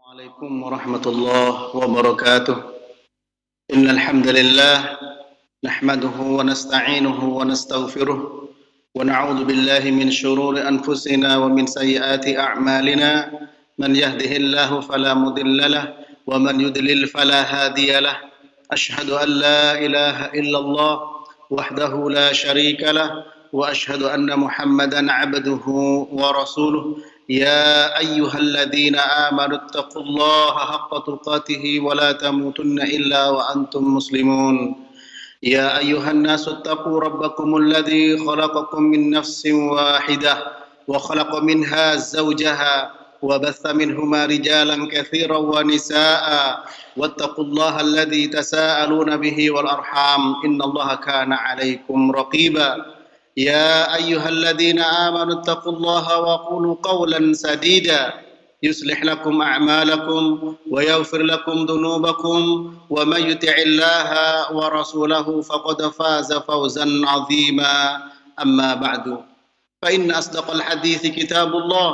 عليكم ورحمة الله وبركاته. إن الحمد لله نحمده ونستعينه ونستغفره ونعوذ بالله من شرور أنفسنا ومن سيئات أعمالنا. من يهده الله فلا مضل له ومن يضلل فلا هادي له. أشهد أن لا إله إلا الله وحده لا شريك له وأشهد أن محمدا عبده ورسوله. يا أيها الذين آمنوا اتقوا الله حق تقاته ولا تموتن إلا وأنتم مسلمون. يا أيها الناس اتقوا ربكم الذي خلقكم من نفس واحدة وخلق منها زوجها وبث منهما رجالا كثيرا ونساء واتقوا الله الذي تساءلون به والأرحام إن الله كان عليكم رقيبا. يا أيها الذين آمنوا اتقوا الله وقولوا قولا سديدا يصلح لكم أعمالكم ويغفر لكم ذنوبكم ومن يطع الله ورسوله فقد فاز فوزا عظيما. أما بعد فإن أصدق الحديث كتاب الله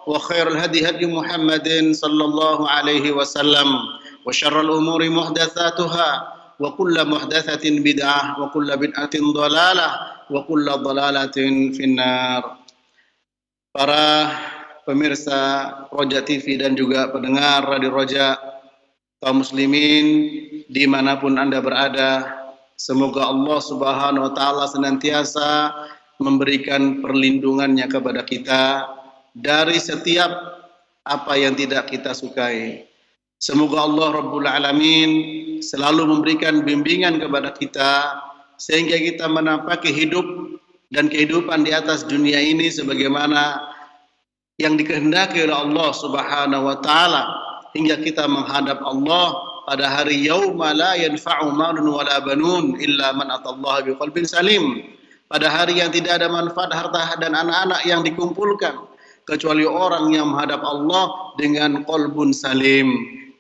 وخير الهدي هدي محمد صلى الله عليه وسلم وشر الأمور محدثاتها وكل محدثة بدعة وكل بدعة ضلالة وكل ضلالة في النار. Para pemirsa Roja TV dan juga pendengar Radio Roja, kaum muslimin dimanapun Anda berada, semoga Allah Subhanahu wa Ta'ala senantiasa memberikan perlindungannya kepada kita dari setiap apa yang tidak kita sukai. Semoga Allah Rabbul Alamin selalu memberikan bimbingan kepada kita sehingga kita menampaki hidup dan kehidupan di atas dunia ini sebagaimana yang dikehendaki oleh Allah Subhanahu wa Ta'ala hingga kita menghadap Allah pada hari yauma la yanfa'u malun wala banun illa man atallaha biqalbin salim. Pada hari yang tidak ada manfaat harta dan anak-anak yang dikumpulkan kecuali orang yang menghadap Allah dengan qalbun salim,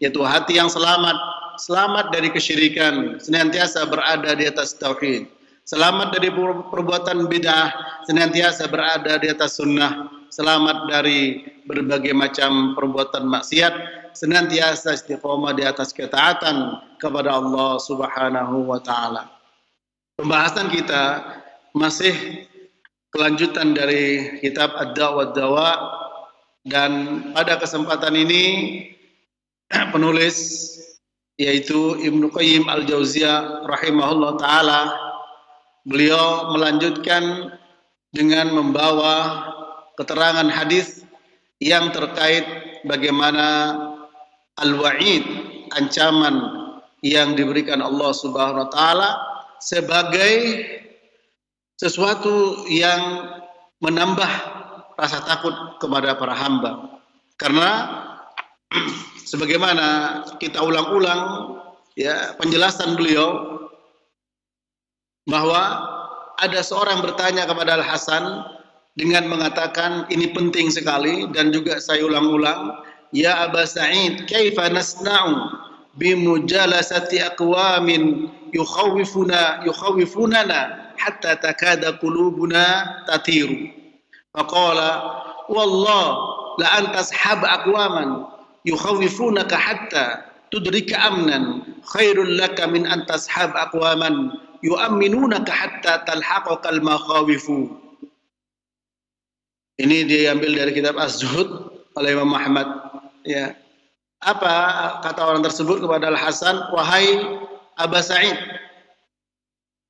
yaitu hati yang selamat dari kesyirikan, senantiasa berada di atas tauhid, selamat dari perbuatan bid'ah, senantiasa berada di atas sunnah, selamat dari berbagai macam perbuatan maksiat, senantiasa istiqomah di atas ketaatan kepada Allah Subhanahu wa Ta'ala. Pembahasan kita masih kelanjutan dari kitab Ad-Da' Dawa, dan pada kesempatan ini penulis yaitu Ibnu Qayyim Al-Jauziyah rahimahullah ta'ala, beliau melanjutkan dengan membawa keterangan hadis yang terkait bagaimana al-wa'id, ancaman yang diberikan Allah Subhanahu wa Ta'ala sebagai sesuatu yang menambah rasa takut kepada para hamba. Karena sebagaimana kita ulang-ulang ya penjelasan beliau bahwa ada seorang bertanya kepada Al-Hasan dengan mengatakan ini penting sekali, dan juga saya ulang-ulang, ya Aba Sa'id, kaifa nasna'u bimujalasati aqwamin yukhawifunana hatta takada qulubuna tatiru. Faqala wallah la antashab aqwaman yukhawifunaka hatta tudrika amnan khairul laka min an tashab aqwaman yu'minunaka hatta talhaqaka al-makhawifu. Ini diambil dari kitab Az-Zuhud oleh Imam Ahmad ya. Apa kata orang tersebut kepada Al-Hasan, wahai Aba Sa'id,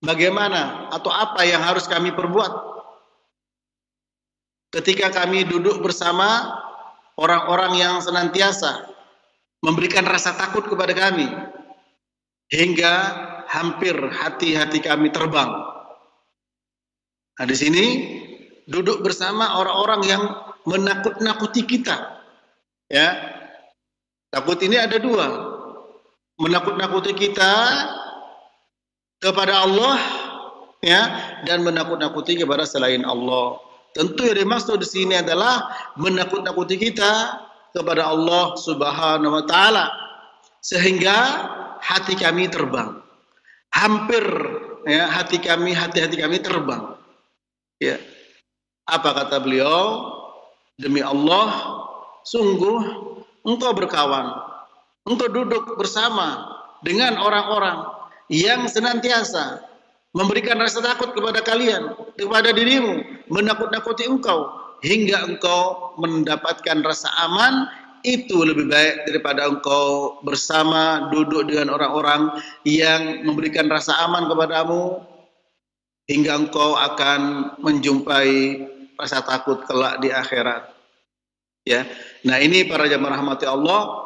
bagaimana atau apa yang harus kami perbuat ketika kami duduk bersama orang-orang yang senantiasa memberikan rasa takut kepada kami hingga hampir hati-hati kami terbang. Nah, di sini duduk bersama orang-orang yang menakut-nakuti kita. Ya. Takut ini ada dua. Menakut-nakuti kita kepada Allah ya, dan menakut-nakuti kepada selain Allah. Tentu yang dimaksud di sini adalah menakut-nakuti kita kepada Allah Subhanahu wa Ta'ala sehingga hati kami terbang. Hampir ya, hati-hati kami terbang. Ya. Apa kata beliau? Demi Allah, sungguh engkau berkawan, engkau duduk bersama dengan orang-orang yang senantiasa memberikan rasa takut kepada kalian, kepada dirimu, menakut-nakuti engkau, hingga engkau mendapatkan rasa aman, itu lebih baik daripada engkau bersama duduk dengan orang-orang yang memberikan rasa aman kepadamu, hingga engkau akan menjumpai rasa takut kelak di akhirat. Ya, nah ini para jamaah rahmati Allah,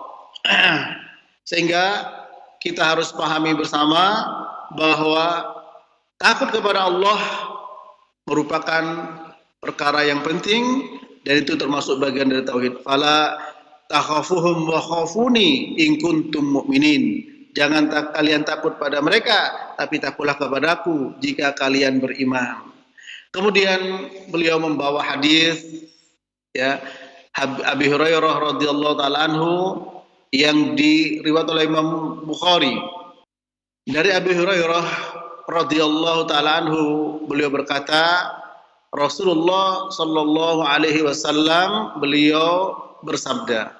sehingga kita harus pahami bersama bahwa takut kepada Allah merupakan perkara yang penting, dan itu termasuk bagian dari tauhid. Fala takhafuhum wa khafuni in kuntum mu'minin. Jangan kalian takut pada mereka, tapi takutlah kepadaku jika kalian beriman. Kemudian beliau membawa hadis, ya, Abi Hurairah radhiyallahu taala anhu yang diriwayatkan oleh Imam Bukhari. Dari Abi Hurairah radhiyallahu taala anhu, beliau berkata, Rasulullah sallallahu alaihi wasallam beliau bersabda,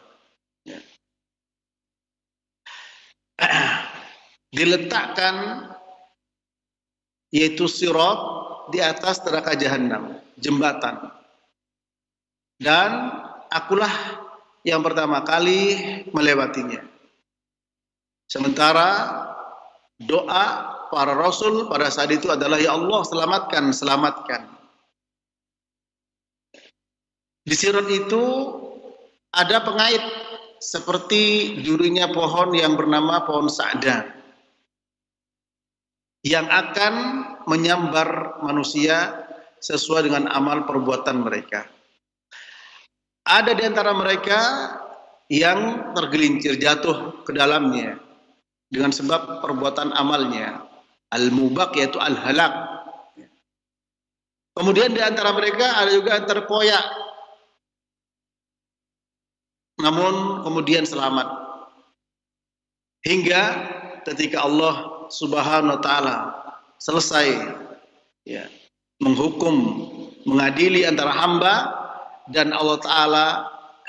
diletakkan yaitu sirat di atas neraka jahanam, jembatan, dan akulah yang pertama kali melewatinya. Sementara doa para rasul pada saat itu adalah, ya Allah selamatkan, selamatkan. Di sirat itu ada pengait seperti durinya pohon yang bernama pohon sa'da, yang akan menyambar manusia sesuai dengan amal perbuatan mereka. Ada di antara mereka yang tergelincir jatuh ke dalamnya dengan sebab perbuatan amalnya, al-mubaq yaitu al-halak. Kemudian di antara mereka ada juga yang terkoyak, namun kemudian selamat, hingga ketika Allah Subhanahu wa taala selesai, ya, menghukum, mengadili antara hamba, dan Allah taala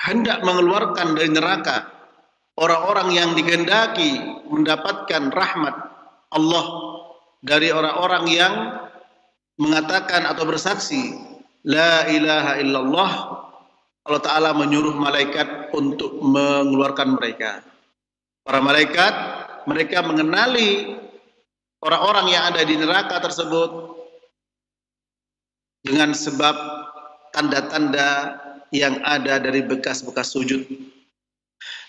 hendak mengeluarkan dari neraka orang-orang yang dikehendaki mendapatkan rahmat Allah dari orang-orang yang mengatakan atau bersaksi la ilaha illallah. Allah Ta'ala menyuruh malaikat untuk mengeluarkan mereka. Para malaikat, mereka mengenali orang-orang yang ada di neraka tersebut dengan sebab tanda-tanda yang ada dari bekas-bekas sujud.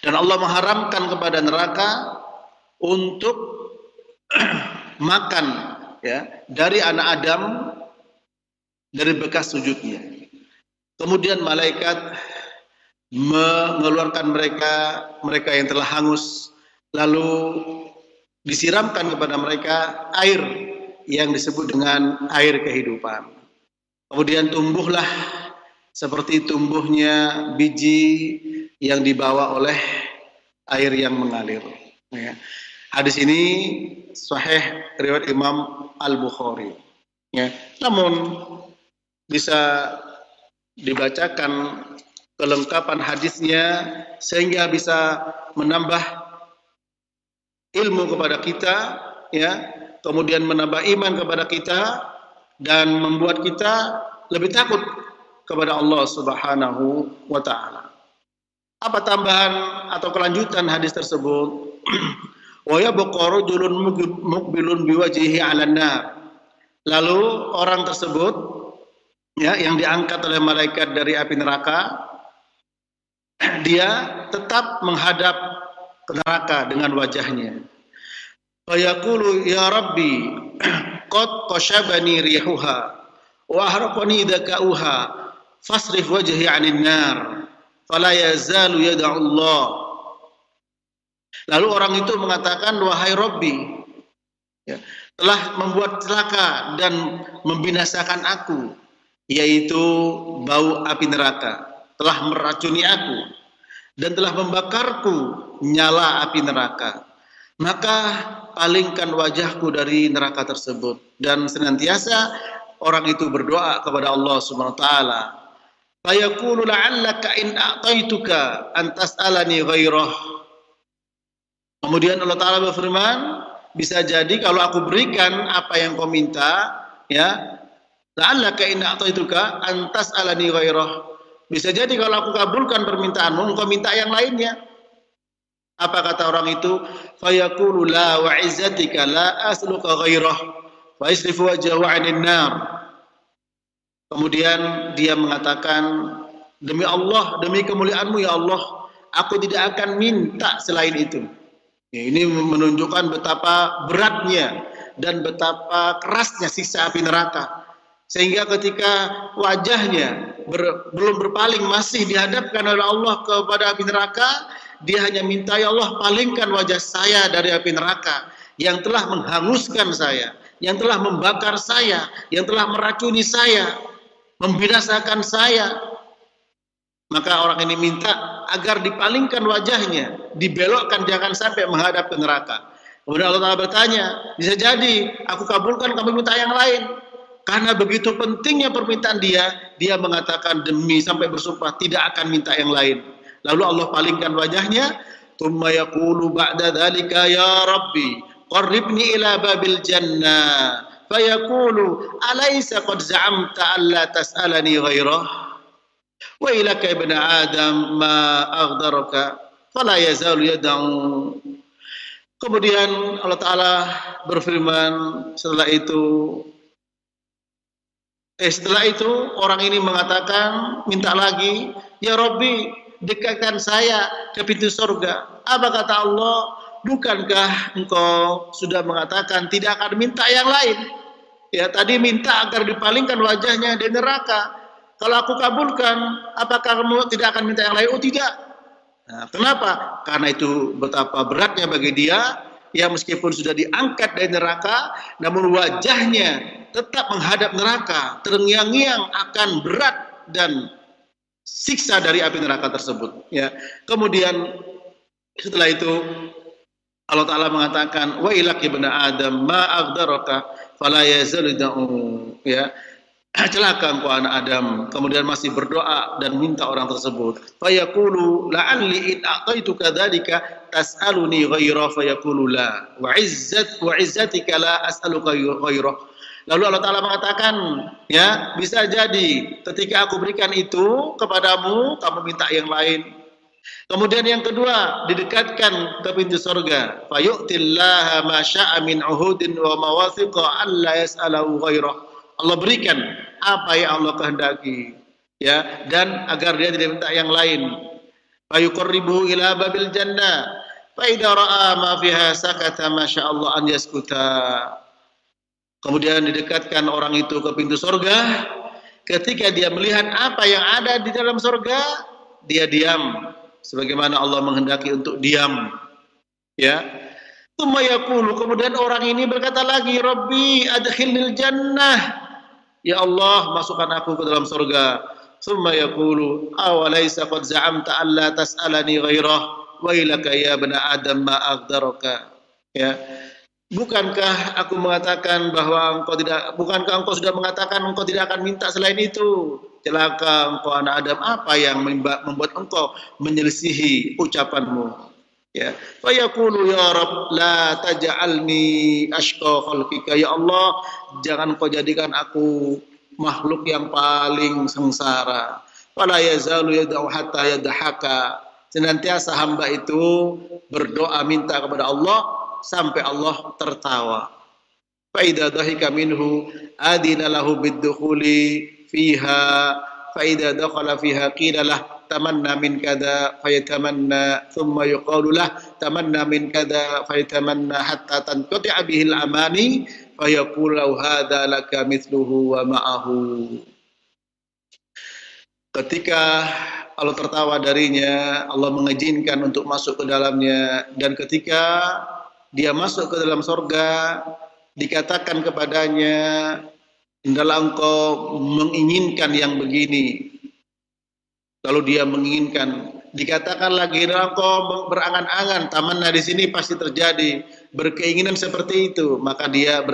Dan Allah mengharamkan kepada neraka untuk makan, ya, dari anak Adam dari bekas sujudnya. Kemudian malaikat mengeluarkan mereka yang telah hangus, lalu disiramkan kepada mereka air yang disebut dengan air kehidupan. Kemudian tumbuhlah seperti tumbuhnya biji yang dibawa oleh air yang mengalir. Ya. Hadis ini sahih riwayat Imam Al-Bukhari. Ya. Namun bisa dibacakan kelengkapan hadisnya sehingga bisa menambah ilmu kepada kita, ya, kemudian menambah iman kepada kita dan membuat kita lebih takut kepada Allah Subhanahu wa taala. Apa tambahan atau kelanjutan hadis tersebut? Wa yabqa rajulun muqbilun biwajhihi 'alan nar. Lalu orang tersebut, ya, yang diangkat oleh malaikat dari api neraka, dia tetap menghadap ke neraka dengan wajahnya. Fayaqulu ya Rabbi qad qashabani rihuha wa ahraqani dakauha fasrif wajhi 'anil nar fala yazalu yad'u Allah. Lalu orang itu mengatakan, wahai Rabbi, ya, telah membuat celaka dan membinasakan aku, yaitu bau api neraka, telah meracuni aku dan telah membakarku nyala api neraka. Maka palingkan wajahku dari neraka tersebut. Dan senantiasa orang itu berdoa kepada Allah Subhanahu wa taala, Fayaqulu la'allaka in a'taituka an tas'alani ghairah. Kemudian Allah Ta'ala berfirman, bisa jadi kalau aku berikan apa yang kau minta, ya, la'allaka in a'taituka an tas'alani ghairah. Bisa jadi kalau aku kabulkan permintaanmu, engkau minta yang lainnya. Apa kata orang itu? Fayaqulu la wa izzatika la as'aluka ghairah wa yasrifu wajhahu 'anil nar. Kemudian dia mengatakan, demi Allah, demi kemuliaanmu ya Allah, aku tidak akan minta selain itu. Ya, ini menunjukkan betapa beratnya dan betapa kerasnya siksa api neraka. Sehingga ketika wajahnya belum berpaling, masih dihadapkan oleh Allah kepada api neraka, dia hanya minta, ya Allah, palingkan wajah saya dari api neraka yang telah menghanguskan saya, yang telah membakar saya, yang telah meracuni saya, membinasakan saya. Maka orang ini minta agar dipalingkan wajahnya, dibelokkan, jangan sampai menghadap ke neraka. Kemudian Allah Ta'ala bertanya, bisa jadi aku kabulkan, kamu minta yang lain. Karena begitu pentingnya permintaan dia mengatakan demi sampai bersumpah tidak akan minta yang lain. Lalu Allah palingkan wajahnya, tsumma yaqulu ba'da dzalika ya rabbi qarribni ila babil jannah fayaqulu alaysa qad za'amta alla tas'alani ghairah. Wa ilaka ibn Adam ma aghdaraka fala yazalu yad'u. Kemudian Allah Ta'ala berfirman setelah itu orang ini mengatakan, minta lagi, ya Rabbi, dekatkan saya ke pintu surga. Apa kata Allah? Bukankah engkau sudah mengatakan tidak akan minta yang lain? Ya, tadi minta agar dipalingkan wajahnya di neraka. Kalau aku kabulkan, apakah kamu tidak akan minta yang lain? Oh tidak. Nah, kenapa? Karena itu betapa beratnya bagi dia. Ya, meskipun sudah diangkat dari neraka, namun wajahnya tetap menghadap neraka, terngiang-ngiang akan berat dan siksa dari api neraka tersebut. Ya, kemudian setelah itu Allah Ta'ala mengatakan, wa ilak ibn Adam ma aghdaraka fala yazalu da'u. Ya, celaka engkau anak Adam. Kemudian masih berdoa dan minta orang tersebut. Fayaqulu la'alli in a'taituka dzalika tas'aluni ghaira fayaqulu la wa izzatika la as'aluka ghaira. Lalu Allah Ta'ala mengatakan, ya, bisa jadi ketika aku berikan itu kepadamu, kamu minta yang lain. Kemudian yang kedua, didekatkan ke pintu surga. Fayu'tillaha ma sya'a min uhudin wa mawathiqa alla yas'alahu ghairah. Allah berikan apa yang Allah kehendaki, ya, dan agar dia tidak minta yang lain. Fayuqarribu ila babil jannah fa idza ra'a ma fiha sakata ma sya'allah an yaskuta. Kemudian didekatkan orang itu ke pintu surga. Ketika dia melihat apa yang ada di dalam surga, dia diam sebagaimana Allah menghendaki untuk diam. Ya. Tsumma yaqulu, kemudian orang ini berkata lagi, Rabbi adkhilnil jannah. Ya Allah, masukkan aku ke dalam surga. Tsumma yaqulu awalaysa qad za'amta alla tas'alani ghairah wa ilaka ya bani Adam ma aghdaraka. Ya. Bukankah aku mengatakan bahwa bukankah engkau sudah mengatakan engkau tidak akan minta selain itu? Celaka engkau anak Adam, apa yang membuat engkau menyelisihi ucapanmu? Ya. Fa yaqulu ya Rabb la taj'alni ashqa khalqika. Ya Allah, jangan engkau jadikan aku makhluk yang paling sengsara. Fala yazalu yad'u hatta yadhaka. Senantiasa hamba itu berdoa minta kepada Allah sampai Allah tertawa. Fa idza dhahika minhu adina lahu bid-dukhuli fiha fa idza dakhala fiha qila lah tamanna min kada fayatamanna thumma yuqalu lah tamanna min kada fayatamanna hatta tanqati'a bihi al-amani fayaqulu hadza laka mithluhu wa ma'ahu. Ketika Allah tertawa darinya, Allah mengizinkan untuk masuk ke dalamnya, dan ketika dia masuk ke dalam surga, dikatakan kepadanya, hendaklah engkau menginginkan yang begini. Lalu dia menginginkan. Dikatakan lagi, hendaklah engkau berangan-angan. Tamanna di sini pasti terjadi berkeinginan seperti itu. Maka dia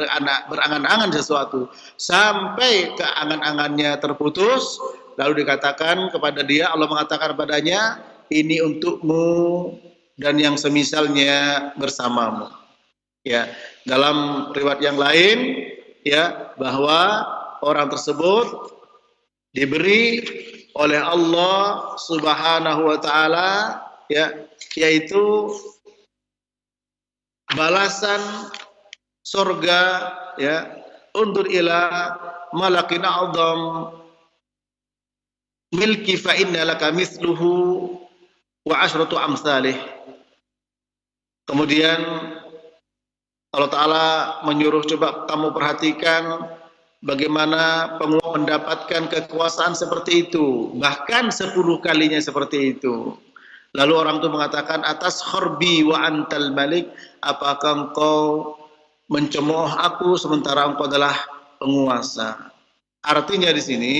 berangan-angan sesuatu sampai keangan-angannya terputus. lalu dikatakan kepada dia, Allah mengatakan kepadanya, ini untukmu dan yang semisalnya bersamamu. Ya, dalam riwayat yang lain ya, bahwa orang tersebut diberi oleh Allah Subhanahu wa taala ya, yaitu balasan surga ya, undur ila malakin a'zam milki fa inna laka mithluhu wa asyratu amsalih. Kemudian Allah Ta'ala menyuruh, coba kamu perhatikan bagaimana penguasa mendapatkan kekuasaan seperti itu, bahkan 10 kalinya seperti itu. Lalu orang itu mengatakan, atas khorbi wa antal malik, apakah engkau mencemooh aku sementara engkau adalah penguasa? Artinya di sini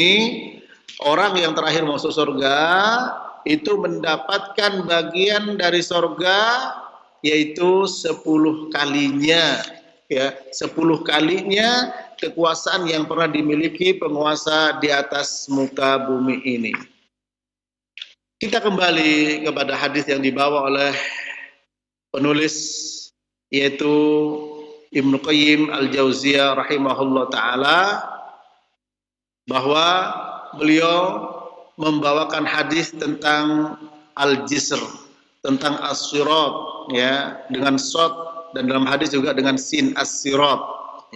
orang yang terakhir masuk surga itu mendapatkan bagian dari surga, yaitu 10 kalinya ya, 10 kalinya kekuasaan yang pernah dimiliki penguasa di atas muka bumi ini. Kita kembali kepada hadis yang dibawa oleh penulis, yaitu Ibnu Qayyim Al-Jauziyah rahimahullah ta'ala, bahwa beliau membawakan hadis tentang Al-Jisr, tentang As-Sirat ya, dengan shad, dan dalam hadis juga dengan sin, As-Sirat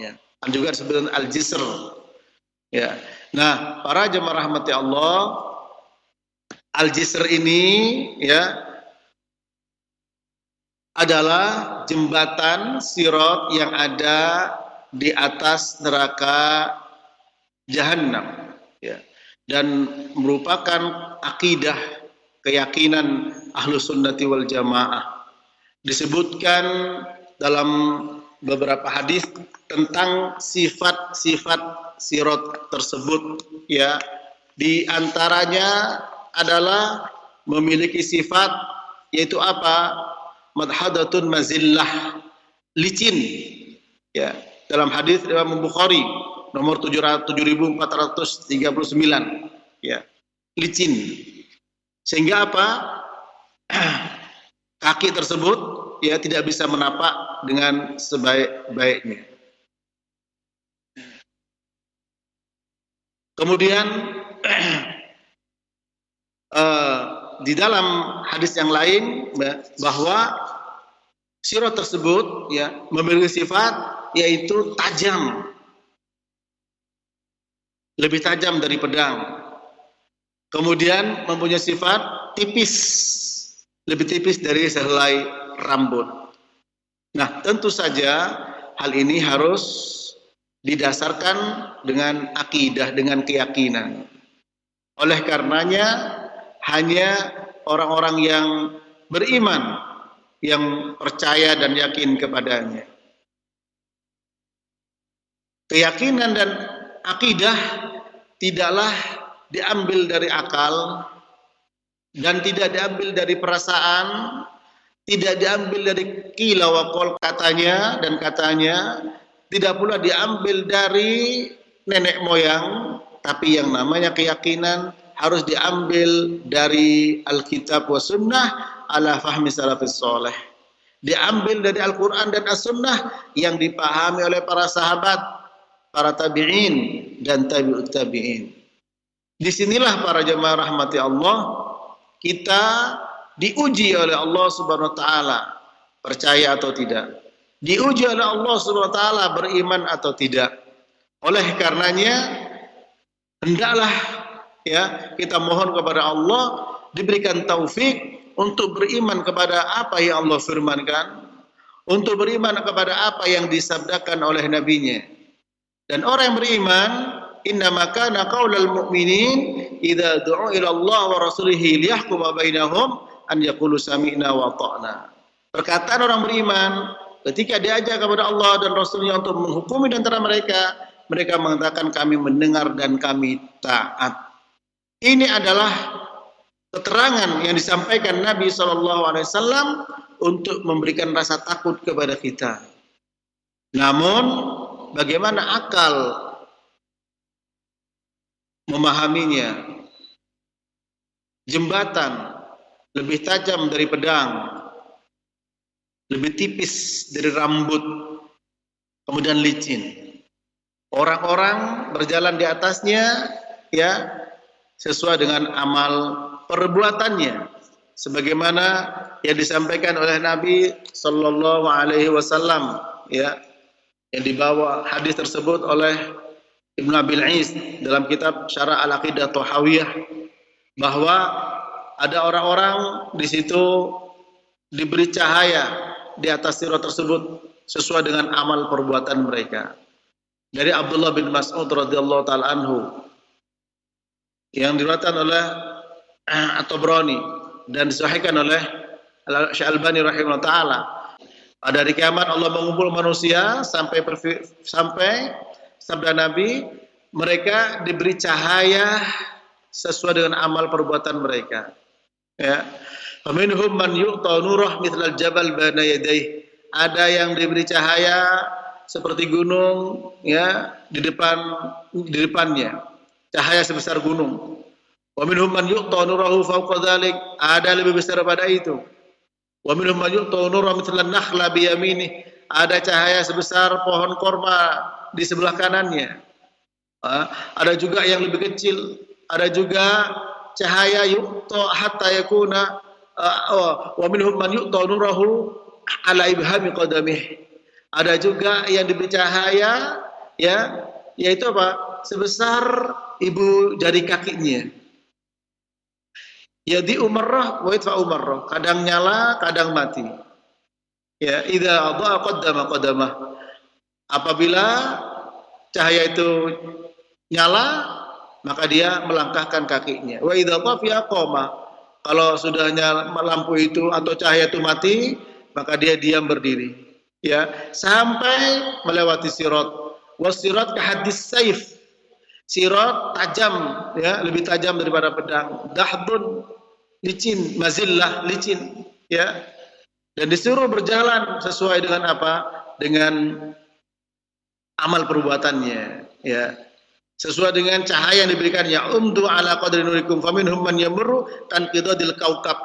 ya, dan juga disebut Al-Jisr ya. Nah, para jemaah rahmati Allah, Al-Jisr ini ya adalah jembatan sirat yang ada di atas neraka Jahannam ya, dan merupakan akidah keyakinan Ahlus Sunnati wal Jamaah. Disebutkan dalam beberapa hadis tentang sifat-sifat sirat tersebut ya, di antaranya adalah memiliki sifat, yaitu apa? Madhadatun mazillah, licin ya. Dalam hadis Imam Bukhari nomor 7439 ya, licin, sehingga apa? Kaki tersebut ya tidak bisa menapak dengan sebaik-baiknya. Kemudian di dalam hadis yang lain bahwa sirat tersebut ya memiliki sifat, yaitu tajam, lebih tajam dari pedang. Kemudian mempunyai sifat tipis, lebih tipis dari sehelai rambut. Nah, tentu saja hal ini harus didasarkan dengan akidah, dengan keyakinan. Oleh karenanya hanya orang-orang yang beriman, yang percaya dan yakin kepadanya. Keyakinan dan akidah tidaklah diambil dari akal, dan tidak diambil dari perasaan, tidak diambil dari qila wa qol, katanya dan katanya, tidak pula diambil dari nenek moyang, tapi yang namanya keyakinan harus diambil dari Alkitab wa Sunnah ala fahmi salafis soleh. Diambil dari Al-Quran dan As-Sunnah yang dipahami oleh para sahabat, para tabi'in dan tabi'ut tabi'in. Disinilah para jemaah rahmati Allah, kita diuji oleh Allah Subhanahu wa taala, percaya atau tidak. Diuji oleh Allah Subhanahu wa taala, beriman atau tidak. Oleh karenanya hendaklah ya kita mohon kepada Allah diberikan taufik untuk beriman kepada apa yang Allah firmankan, untuk beriman kepada apa yang disabdakan oleh nabinya. Dan orang yang beriman, innama kana qaulal mu'minin idza du'u ila Allah wa rasulihi liyahkuma bainahum an yaqulu sami'na wa ata'na. Perkataan orang beriman ketika diajak kepada Allah dan Rasulnya untuk menghukumi di antara mereka, mereka mengatakan kami mendengar dan kami taat. Ini adalah keterangan yang disampaikan Nabi SAW untuk memberikan rasa takut kepada kita. Namun bagaimana akal memahaminya, jembatan, lebih tajam dari pedang, lebih tipis dari rambut, kemudian licin. Orang-orang berjalan di atasnya ya sesuai dengan amal perbuatannya, sebagaimana yang disampaikan oleh Nabi Sallallahu Alaihi Wasallam, ya, yang dibawa hadis tersebut oleh Ibnu Abil Is dalam kitab Syarah Al-Aqidah Thahawiyah, bahwa ada orang-orang di situ diberi cahaya di atas sirat tersebut sesuai dengan amal perbuatan mereka. Dari Abdullah bin Mas'ud radhiyallahu taala anhu, yang diriwayatkan oleh At-Tabrani dan disahihkan oleh Syekh Albani rahimahullah taala, pada hari kiamat Allah mengumpul manusia sampai sabda Nabi, mereka diberi cahaya sesuai dengan amal perbuatan mereka. Ya. Faminhum man yu'ta nurah mithlal jabal baina yadayhi. Ada yang diberi cahaya seperti gunung, ya, di depannya. Cahaya sebesar gunung. Wa minhum man yu'ta nurahu fawqa dzalik. Ada lebih besar daripada itu. Wa minhum man yu'ta nurah mithlan nakhla bi yaminih. Ada cahaya sebesar pohon korma di sebelah kanannya. Ada juga yang lebih kecil. Ada juga cahaya yu'ta hatta yakuna wa minhum man yu'ta nurahu ala ibhami qadamih. Ada juga yang diberi cahaya, ya, yaitu apa? Sebesar ibu jari kakinya. Yadi umarrah wa itfa umarrah. Kadang nyala, kadang mati. Ya, idza adha qaddama qadamah. Apabila cahaya itu nyala, maka dia melangkahkan kakinya. Wa idza tafiya qama. Kalau sudah nyala lampu itu atau cahaya itu mati, maka dia diam berdiri. Ya, sampai melewati sirat. Wasirat kahadis saif. Sirat tajam, ya, lebih tajam daripada pedang. Dahdun, licin, mazillah, licin, ya. Dan disuruh berjalan sesuai dengan apa? Dengan amal perbuatannya, ya. Sesuai dengan cahaya yang diberikan, ya umdu ala qadri nurikum faminhum man yamurru tanqidadil kaukab.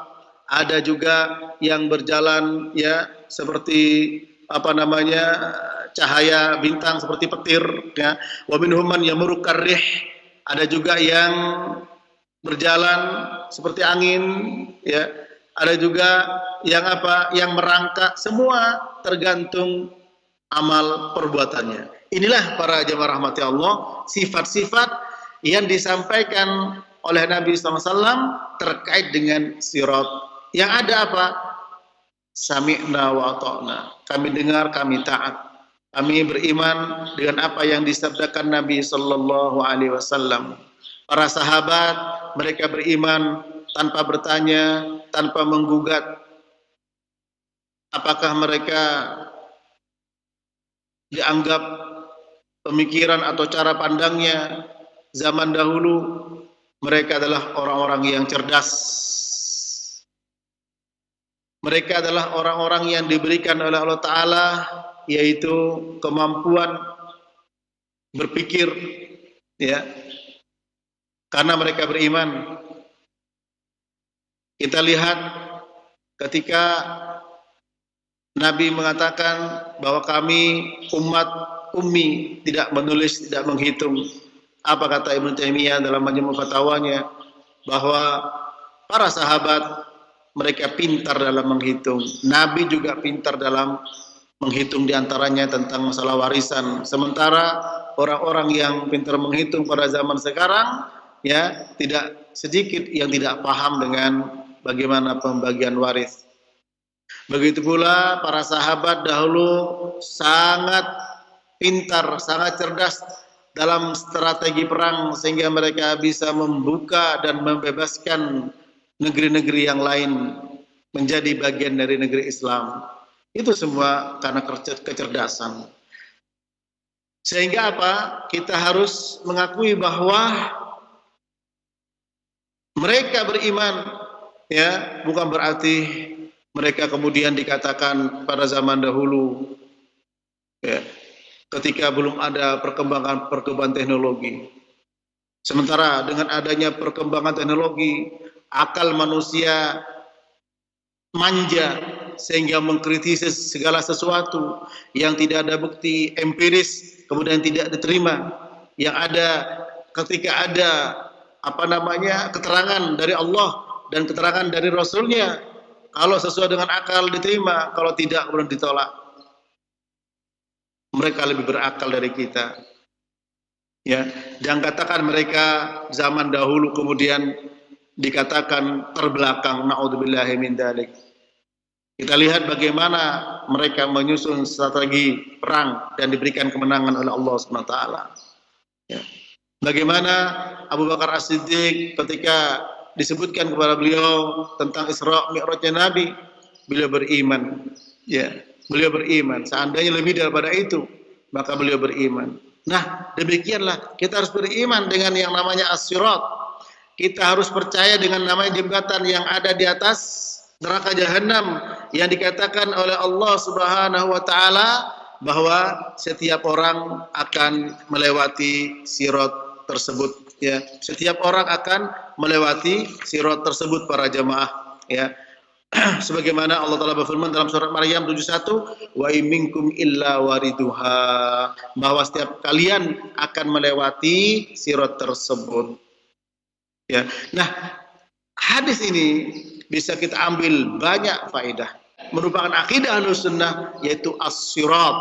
Ada juga yang berjalan, ya, seperti apa namanya, cahaya bintang seperti petir, ya. Wa minhum man yamurru karrih. Ada juga yang berjalan seperti angin, ya. Ada juga yang apa? Yang merangkak. Semua tergantung amal perbuatannya. Inilah para jemaah rahmati Allah, sifat-sifat yang disampaikan oleh Nabi SAW terkait dengan sirat. Yang ada apa? Sami'na wa ata'na. Kami dengar, kami taat. Kami beriman dengan apa yang disabdakan Nabi sallallahu alaihi wasallam. Para sahabat, mereka beriman tanpa bertanya, tanpa menggugat. Apakah mereka dianggap pemikiran atau cara pandangnya zaman dahulu, mereka adalah orang-orang yang cerdas. Mereka adalah orang-orang yang diberikan oleh Allah Ta'ala, yaitu kemampuan berpikir, ya, karena mereka beriman. Kita lihat ketika Nabi mengatakan bahwa kami umat ummi, tidak menulis, tidak menghitung. Apa kata Ibnu Taimiyah dalam Majmu' Fatawanya? Bahwa para sahabat mereka pintar dalam menghitung. Nabi juga pintar dalam menghitung, diantaranya tentang masalah warisan. Sementara orang-orang yang pintar menghitung pada zaman sekarang, ya, tidak sedikit yang tidak paham dengan bagaimana pembagian waris. Begitu pula para sahabat dahulu sangat pintar, sangat cerdas dalam strategi perang, sehingga mereka bisa membuka dan membebaskan negeri-negeri yang lain menjadi bagian dari negeri Islam. Itu semua karena kecerdasan. Sehingga apa? Kita harus mengakui bahwa mereka beriman, ya, bukan berarti mereka kemudian dikatakan pada zaman dahulu, ya, ketika belum ada perkembangan teknologi. Sementara dengan adanya perkembangan teknologi, akal manusia manja sehingga mengkritisi segala sesuatu yang tidak ada bukti empiris kemudian tidak diterima. Yang ada ketika ada keterangan dari Allah dan keterangan dari Rasulnya, kalau sesuai dengan akal diterima, kalau tidak kemudian ditolak. Mereka lebih berakal dari kita. Ya, jangan katakan mereka zaman dahulu kemudian dikatakan terbelakang, naudzubillahi min dzalik. Kita lihat bagaimana mereka menyusun strategi perang dan diberikan kemenangan oleh Allah Subhanahu wa taala. Ya. Bagaimana Abu Bakar As-Siddiq ketika disebutkan kepada beliau tentang Isra Mi'rajnya Nabi, beliau beriman. Ya, beliau beriman. Seandainya lebih daripada itu, maka beliau beriman. Nah, demikianlah kita harus beriman dengan yang namanya as-sirat. Kita harus percaya dengan namanya jembatan yang ada di atas neraka jahanam yang dikatakan oleh Allah Subhanahu wa taala bahwa setiap orang akan melewati sirat tersebut, ya. Setiap orang akan melewati sirat tersebut para jamaah, ya. Sebagaimana Allah Taala berfirman dalam surat Maryam 71, wa minkum illa wariduha, bahwa setiap kalian akan melewati sirat tersebut. Ya. Nah, hadis ini bisa kita ambil banyak faedah. Merupakan akidah Ahlussunnah, yaitu as-sirat,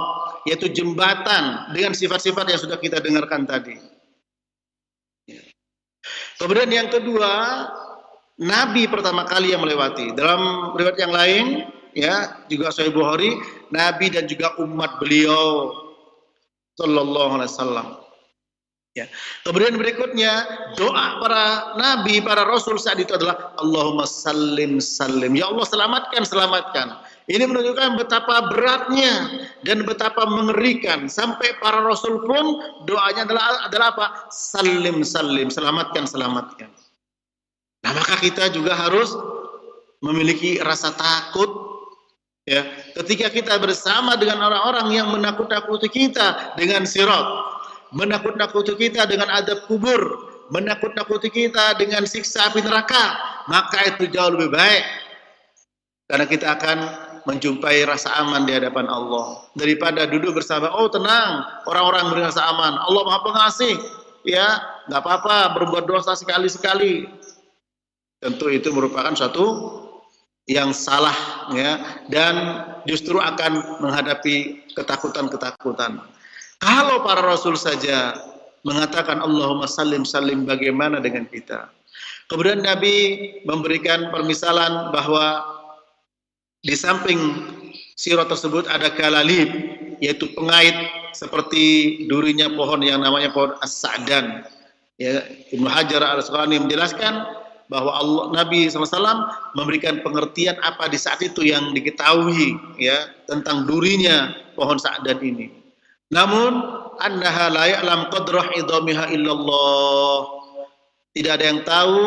yaitu jembatan dengan sifat-sifat yang sudah kita dengarkan tadi. Kemudian yang kedua, Nabi pertama kali yang melewati. Dalam riwayat yang lain, ya, juga Sahih Bukhari, Nabi dan juga umat beliau sallallahu alaihi wasallam. Ya. Kemudian berikutnya doa para nabi, para rasul saat itu adalah Allahumma sallim sallim. Ya Allah selamatkan, selamatkan. Ini menunjukkan betapa beratnya dan betapa mengerikan. Sampai para rasul pun doanya adalah apa? Sallim sallim, selamatkan, selamatkan. Nah, maka kita juga harus memiliki rasa takut, ya, ketika kita bersama dengan orang-orang yang menakut-nakuti kita dengan sirat, menakut-nakuti kita dengan adab kubur, menakut-nakuti kita dengan siksa api neraka, maka itu jauh lebih baik. Karena kita akan menjumpai rasa aman di hadapan Allah daripada duduk bersama, oh tenang, orang-orang merasa aman, Allah Maha Pengasih, ya, nggak apa-apa berbuat dosa sekali-sekali. Tentu itu merupakan suatu yang salah, ya, dan justru akan menghadapi ketakutan-ketakutan. Kalau para rasul saja mengatakan Allahumma sallim sallim, bagaimana dengan kita? Kemudian Nabi memberikan permisalan bahwa di samping sirat tersebut ada kalalib, yaitu pengait seperti durinya pohon yang namanya pohon as-sa'dan. Ya, Ibnu Hajar al-Asqalani menjelaskan bahwa Nabi SAW memberikan pengertian apa di saat itu yang diketahui, ya, tentang durinya pohon sa'dan ini. Namun annaha la ya'lam qadrah idamiha illallah. Tidak ada yang tahu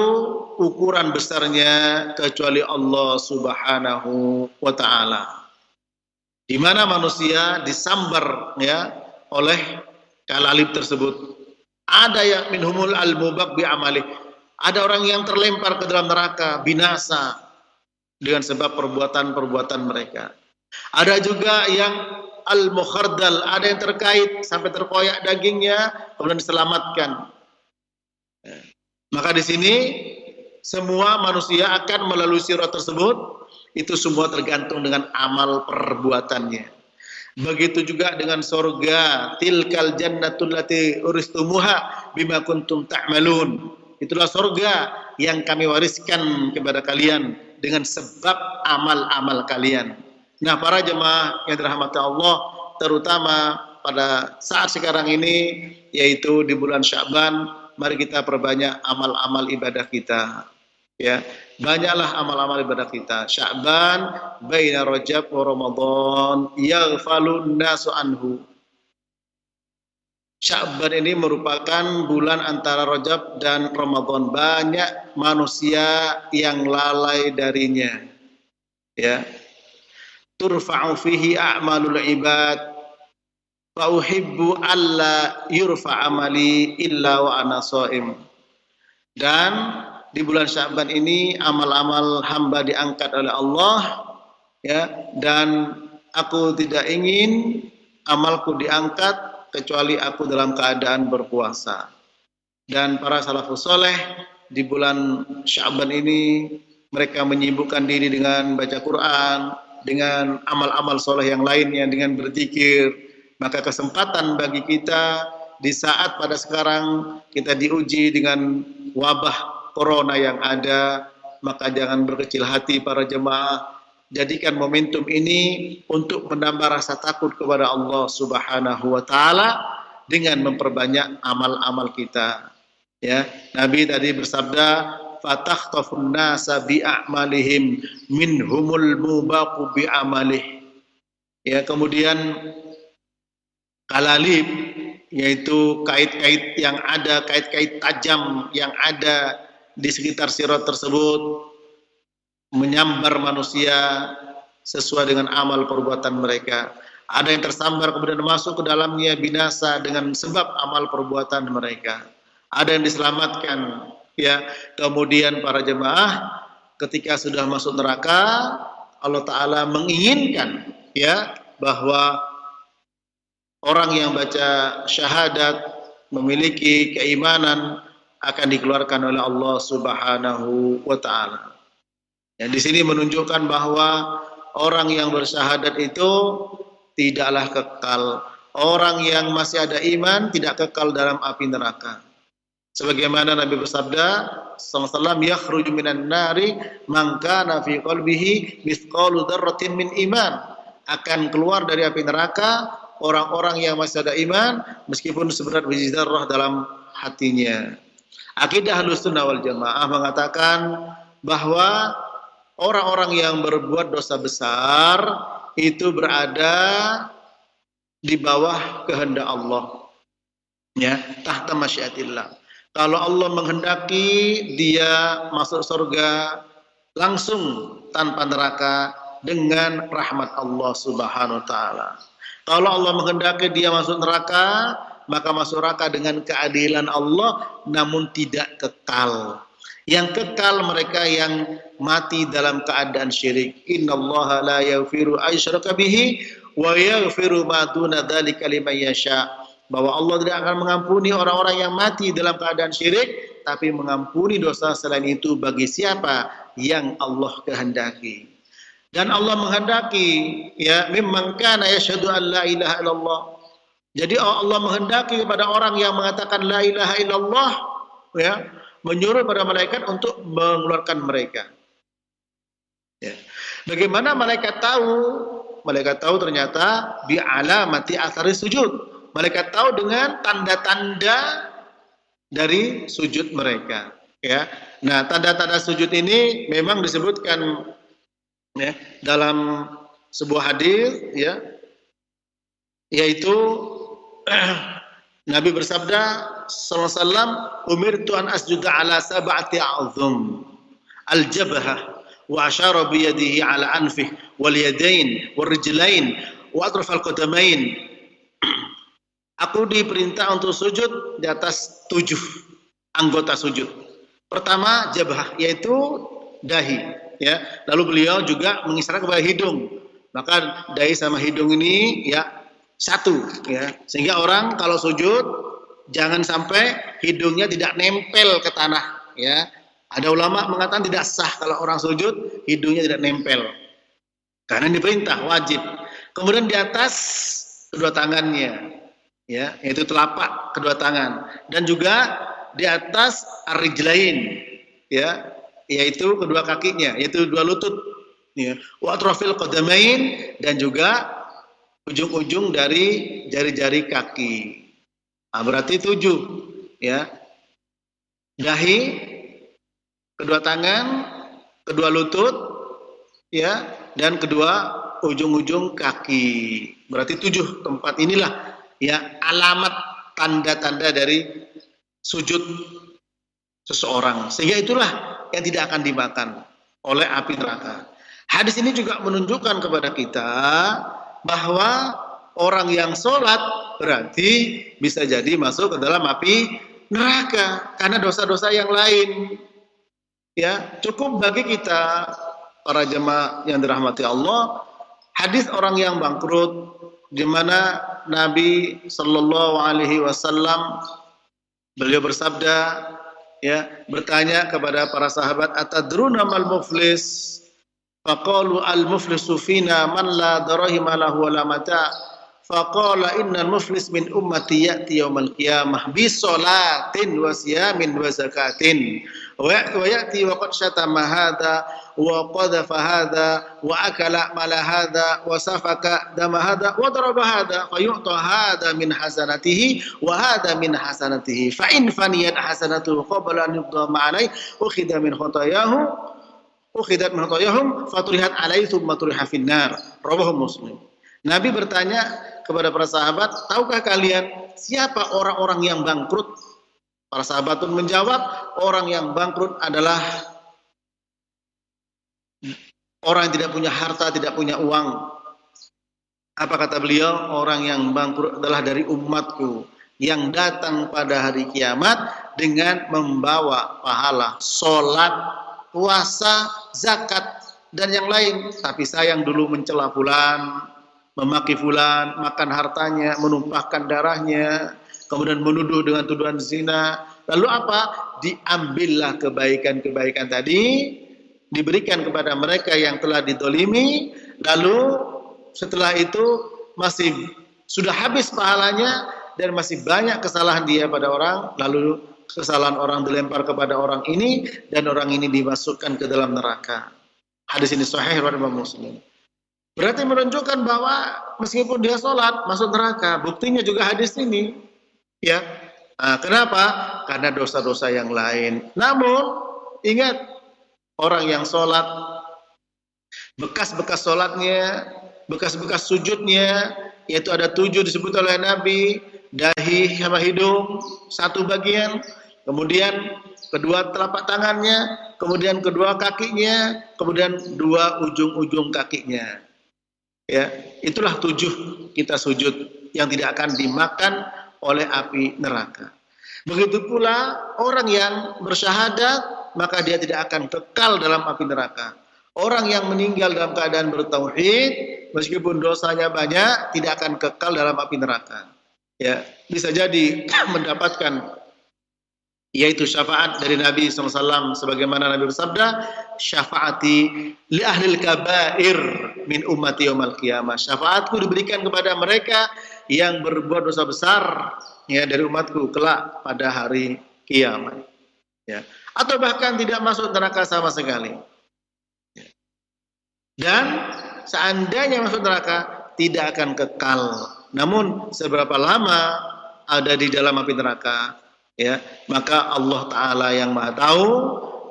ukuran besarnya kecuali Allah Subhanahu wa taala. Di mana manusia disambar, ya, oleh kalalib tersebut. Ada yang minhumul al-mubaq bi amalih. Ada orang yang terlempar ke dalam neraka binasa dengan sebab perbuatan-perbuatan mereka. Ada juga yang al-mukhardal, ada yang terkait sampai terkoyak dagingnya kemudian diselamatkan. Maka di sini semua manusia akan melalui sirat tersebut, itu semua tergantung dengan amal perbuatannya. Begitu juga dengan surga, tilkal jannatul lati uristumuha bima kuntum ta'malun. Itulah surga yang kami wariskan kepada kalian dengan sebab amal-amal kalian. Nah, para jemaah yang dirahmati Allah, terutama pada saat sekarang ini, yaitu di bulan Sya'ban, mari kita perbanyak amal-amal ibadah kita. Ya, banyaklah amal-amal ibadah kita. Sya'ban baina Rajab wa Ramadan yaghfalun nasu anhu. Sya'ban ini merupakan bulan antara Rajab dan Ramadan. Banyak manusia yang lalai darinya. Ya. Turfa'u fihi a'malul ibad fa uhibbu alla yurfa amali illa wa ana shaim. Dan di bulan Sya'ban ini amal-amal hamba diangkat oleh Allah, ya, dan aku tidak ingin amalku diangkat kecuali aku dalam keadaan berpuasa. Dan para salafus soleh di bulan Sya'ban ini mereka menyibukkan diri dengan baca Quran, dengan amal-amal soleh yang lainnya, dengan berzikir. Maka kesempatan bagi kita di saat pada sekarang kita diuji dengan wabah corona yang ada, maka jangan berkecil hati para jemaah. Jadikan momentum ini untuk menambah rasa takut kepada Allah Subhanahu wa taala dengan memperbanyak amal-amal kita. Ya, Nabi tadi bersabda, "Fatakhthafun nasa bi'amalihim minhumul mubaqu bi'amalih." Ya, kemudian kalalib, yaitu kait-kait yang ada, kait-kait tajam yang ada di sekitar sirat tersebut menyambar manusia sesuai dengan amal perbuatan mereka. Ada yang tersambar kemudian masuk ke dalamnya binasa dengan sebab amal perbuatan mereka. Ada yang diselamatkan, ya. Kemudian para jemaah ketika sudah masuk neraka, Allah Ta'ala menginginkan, ya, bahwa orang yang baca syahadat memiliki keimanan akan dikeluarkan oleh Allah Subhanahu wa taala. Ya, di sini menunjukkan bahwa orang yang bersyahadat itu tidaklah kekal. Orang yang masih ada iman tidak kekal dalam api neraka. Sebagaimana Nabi bersabda sallallahu alaihi wasallam, yakhruju minan nari man kana fi qalbihi mithqalu dzarratin min iman. Akan keluar dari api neraka orang-orang yang masih ada iman meskipun seberat biji zarrah dalam hatinya. Akidah Ahlussunnah wal Jamaah mengatakan bahwa orang-orang yang berbuat dosa besar itu berada di bawah kehendak Allah, ya, tahta masyiatillah. Kalau Allah menghendaki dia masuk surga langsung tanpa neraka dengan rahmat Allah Subhanahu wa taala. Kalau Allah menghendaki dia masuk neraka, maka masuk neraka dengan keadilan Allah namun tidak kekal. Yang kekal mereka yang mati dalam keadaan syirik. Innallaha la yaghfiru aysyraka bihi wa yaghfiru ma duna dzalika liman yasha. Bahwa Allah tidak akan mengampuni orang-orang yang mati dalam keadaan syirik, tapi mengampuni dosa selain itu bagi siapa yang Allah kehendaki. Dan Allah menghendaki, ya, mimman kana yashhadu an la ilaha illallah. Jadi Allah menghendaki kepada orang yang mengatakan la ilaha illallah, ya, menyuruh pada malaikat untuk mengeluarkan mereka. Ya. Bagaimana malaikat tahu? Malaikat tahu ternyata bi alamati athari sujud. Malaikat tahu dengan tanda-tanda dari sujud mereka. Ya. Nah, tanda-tanda sujud ini memang disebutkan, ya, dalam sebuah hadis, ya, yaitu Nabi bersabda sallallahu alaihi wasallam, umirtu an asjuda ala sab'ati a'zum al-jabhah wa asyara bi yadihi ala anfihi wal yadain wal rijlain wa atraf al-qadamain. Aku diperintah untuk sujud di atas 7 anggota sujud. Pertama jabhah, yaitu dahi, ya. Lalu beliau juga mengisyaratkan kepada hidung. Maka dahi sama hidung ini, ya, satu, ya. Sehingga orang kalau sujud jangan sampai hidungnya tidak nempel ke tanah, ya. Ada ulama mengatakan tidak sah kalau orang sujud hidungnya tidak nempel. Karena diperintah wajib. Kemudian di atas kedua tangannya, ya, yaitu telapak kedua tangan, dan juga di atas ar-rijlain, ya, yaitu kedua kakinya, yaitu dua lutut, ya. Wa atrafil qadamain, dan juga ujung-ujung dari jari-jari kaki. Nah, berarti 7, ya. Dahi, kedua tangan, kedua lutut, ya, dan kedua ujung-ujung kaki. Berarti 7 tempat inilah, ya, alamat tanda-tanda dari sujud seseorang. Sehingga itulah yang tidak akan dimakan oleh api neraka. Hadis ini juga menunjukkan kepada kita bahwa orang yang sholat berarti bisa jadi masuk ke dalam api neraka karena dosa-dosa yang lain. Ya, cukup bagi kita para jemaah yang dirahmati Allah, hadis orang yang bangkrut di mana Nabi Shallallahu Alaihi Wasallam beliau bersabda, ya, bertanya kepada para sahabat, atadruna mal muflis? Faqalu al muflisu fina man la darahima lahu wa la mata. Faqala innal muflis min ummati ya'ti yaumal qiyamah bi salatin wa siyamin wa zakatin wa ya'ti wa qad syatama hadha wa qadhafa hadha wa akala mala hadha wa safaka dama hadha wa daraba hadha fa yu'ta hadha min hasanatihi wa hadha min hasanatihi fa in faniyat hasanatuhu qabla an yudama alayhi ukhidat min khotayahum faturihat alaihi thumma turiha finnar. Rawahu Muslim. Nabi bertanya kepada para sahabat, tahukah kalian siapa orang-orang yang bangkrut? Para sahabat pun menjawab, orang yang bangkrut adalah orang yang tidak punya harta, tidak punya uang. Apa kata beliau? Orang yang bangkrut adalah dari umatku yang datang pada hari kiamat dengan membawa pahala sholat, puasa, zakat, dan yang lain. Tapi sayang dulu mencela fulan, memaki fulan, makan hartanya, menumpahkan darahnya, kemudian menuduh dengan tuduhan zina. Lalu apa? Diambillah kebaikan-kebaikan tadi, diberikan kepada mereka yang telah didolimi, lalu setelah itu masih sudah habis pahalanya dan masih banyak kesalahan dia pada orang, lalu kesalahan orang dilempar kepada orang ini dan orang ini dimasukkan ke dalam neraka. Hadis ini sahih riwayat Imam Muslim. Berarti menunjukkan bahwa meskipun dia sholat masuk neraka. Buktinya juga hadis ini, ya. Nah, kenapa? Karena dosa-dosa yang lain. Namun ingat, orang yang sholat, bekas-bekas sholatnya, bekas-bekas sujudnya, yaitu ada 7 disebut oleh Nabi, dahi sama hidung 1 bagian, kemudian kedua telapak tangannya, kemudian kedua kakinya, kemudian 2 ujung-ujung kakinya. Ya, itulah 7 kita sujud yang tidak akan dimakan oleh api neraka. Begitu pula orang yang bersyahadat, maka dia tidak akan kekal dalam api neraka. Orang yang meninggal dalam keadaan bertauhid, meskipun dosanya banyak, tidak akan kekal dalam api neraka. Ya, bisa jadi mendapatkan yaitu syafaat dari Nabi SAW, sebagaimana Nabi bersabda, syafaati li ahlil kabair min ummati yaumal qiyamah. Syafaatku diberikan kepada mereka yang berbuat dosa besar, ya, dari umatku kelak pada hari kiamat, ya, atau bahkan tidak masuk neraka sama sekali, ya. Dan seandainya masuk neraka tidak akan kekal. Namun seberapa lama ada di dalam api neraka, ya, maka Allah Ta'ala yang Maha Tahu.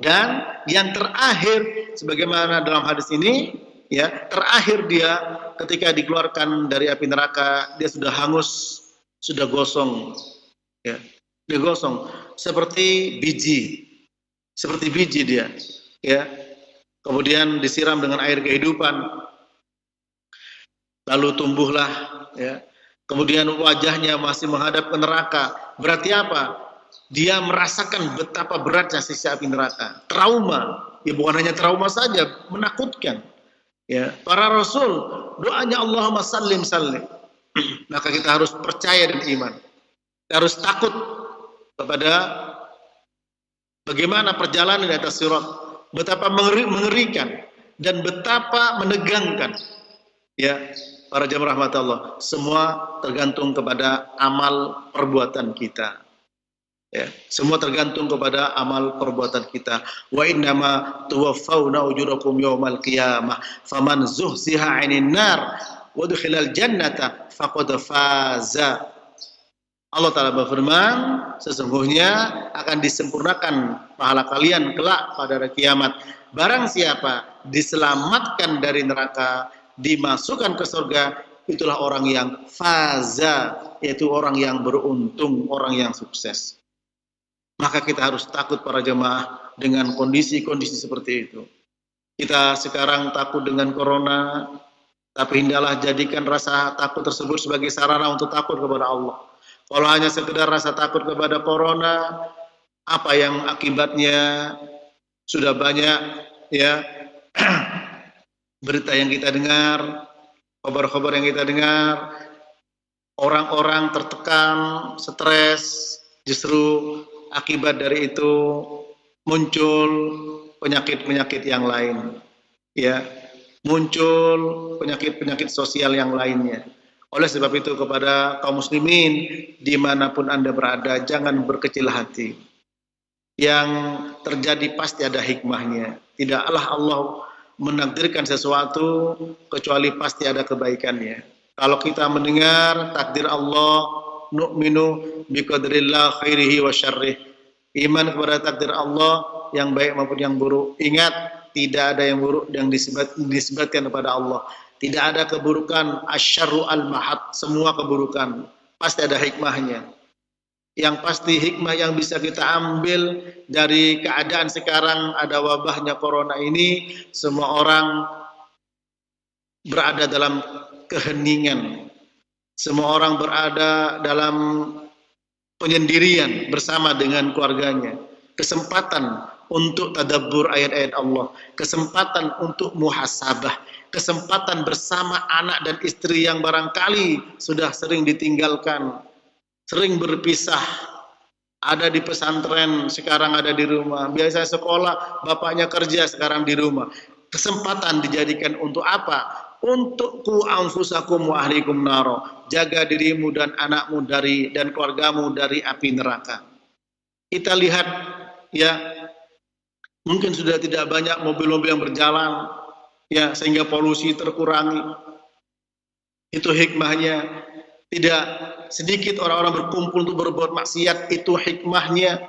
Dan yang terakhir, sebagaimana dalam hadis ini, ya, terakhir dia ketika dikeluarkan dari api neraka, dia sudah hangus, sudah gosong, ya, dia gosong seperti biji dia, ya. Kemudian disiram dengan air kehidupan, lalu tumbuhlah, ya. Kemudian wajahnya masih menghadap ke neraka. Berarti apa? Dia merasakan betapa beratnya siksa api neraka. Trauma, ya, bukan hanya trauma saja, menakutkan. Ya, para rasul doanya Allahumma sallim. Maka kita harus percaya dan iman. Kita harus takut kepada bagaimana perjalanan di atas sirat, betapa mengerikan dan betapa menegangkan. Ya, para jamaah rahmat Allah, semua tergantung kepada amal perbuatan kita. Ya, semua tergantung kepada amal perbuatan kita. Wa innama tuwaffawna ujurakum yaumal qiyamah faman zuhziha 'anil nar wa udkhilal jannata faqad faza. Allah Ta'ala berfirman, sesungguhnya akan disempurnakan pahala kalian kelak pada hari kiamat. Barang siapa diselamatkan dari neraka, dimasukkan ke surga, itulah orang yang faza, yaitu orang yang beruntung, orang yang sukses. Maka kita harus takut para jemaah dengan kondisi-kondisi seperti itu. Kita sekarang takut dengan corona, tapi hendaklah jadikan rasa takut tersebut sebagai sarana untuk takut kepada Allah. Kalau hanya sekedar rasa takut kepada corona, apa yang akibatnya? Sudah banyak ya berita yang kita dengar, kabar-kabar yang kita dengar, orang-orang tertekan, stres, justru akibat dari itu muncul penyakit-penyakit yang lain, ya, muncul penyakit-penyakit sosial yang lainnya. Oleh sebab itu kepada kaum muslimin dimanapun Anda berada, jangan berkecil hati. Yang terjadi pasti ada hikmahnya. Tidaklah Allah menakdirkan sesuatu kecuali pasti ada kebaikannya. Kalau kita mendengar takdir Allah, nu'minu biqadrillah khairihi wa syarrih. Iman kepada takdir Allah yang baik maupun yang buruk. Ingat, tidak ada yang buruk yang disebutkan kepada Allah. Tidak ada keburukan asyarru al-mahad, semua keburukan pasti ada hikmahnya. Yang pasti hikmah yang bisa kita ambil dari keadaan sekarang ada wabahnya corona ini, semua orang berada dalam keheningan. Semua orang berada dalam penyendirian bersama dengan keluarganya. Kesempatan untuk tadabbur ayat-ayat Allah, kesempatan untuk muhasabah, kesempatan bersama anak dan istri yang barangkali sudah sering ditinggalkan, sering berpisah, ada di pesantren, sekarang ada di rumah, biasa sekolah, bapaknya kerja, sekarang di rumah. Kesempatan dijadikan untuk apa? Untuk ku anfusakum wa ahlikum naro, jaga dirimu dan anakmu dan keluargamu dari api neraka. Kita lihat ya, mungkin sudah tidak banyak mobil-mobil yang berjalan ya, sehingga polusi terkurangi. Itu hikmahnya. Tidak sedikit orang-orang berkumpul untuk berbuat maksiat, itu hikmahnya.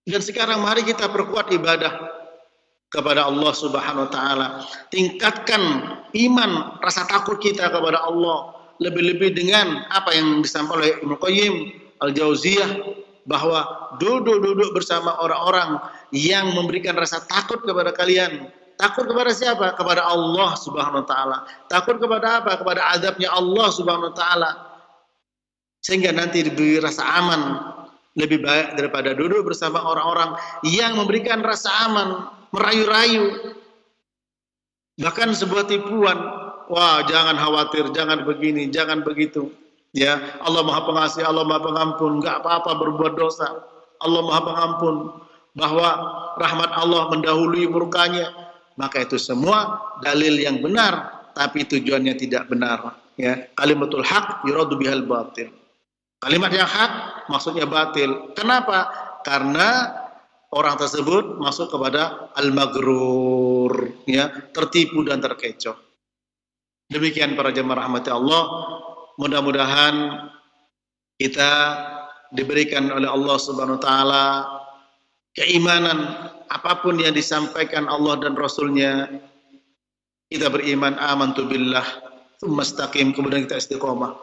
Dan sekarang mari kita perkuat ibadah kepada Allah Subhanahu wa taala. Tingkatkan iman, rasa takut kita kepada Allah. Lebih-lebih dengan apa yang disampaikan oleh Ibnu Qayyim Al-Jauziyah, bahwa duduk bersama orang-orang yang memberikan rasa takut kepada kalian. Takut kepada siapa? Kepada Allah Subhanahu wa taala. Takut kepada apa? Kepada azabnya Allah Subhanahu wa taala. Sehingga nanti diberi rasa aman lebih baik daripada duduk bersama orang-orang yang memberikan rasa aman, merayu-rayu. Bahkan sebuah tipuan, wah jangan khawatir, jangan begini, jangan begitu. Ya, Allah Maha Pengasih, Allah Maha Pengampun, enggak apa-apa berbuat dosa. Allah Maha Pengampun, bahwa rahmat Allah mendahului murkanya. Maka itu semua dalil yang benar, tapi tujuannya tidak benar. Ya, kalimatul haq yuradu bihal batil. Kalimat yang hak maksudnya batil. Kenapa? Karena orang tersebut masuk kepada al-maghrur, ya, tertipu dan terkecoh. Demikian para jemaah rahmati Allah. Mudah-mudahan kita diberikan oleh Allah Subhanahu wa taala keimanan apapun yang disampaikan Allah dan Rasulnya, kita beriman amantu billah tsumma istaqim, kemudian kita istiqomah.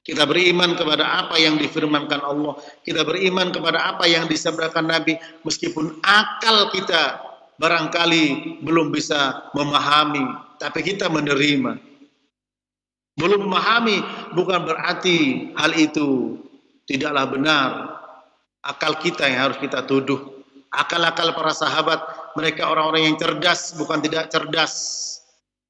Kita beriman kepada apa yang difirmankan Allah, kita beriman kepada apa yang disabdakan Nabi, meskipun akal kita barangkali belum bisa memahami, tapi kita menerima. Belum memahami bukan berarti hal itu tidaklah benar. Akal kita yang harus kita tuduh. Akal-akal para sahabat, mereka orang-orang yang cerdas, bukan tidak cerdas.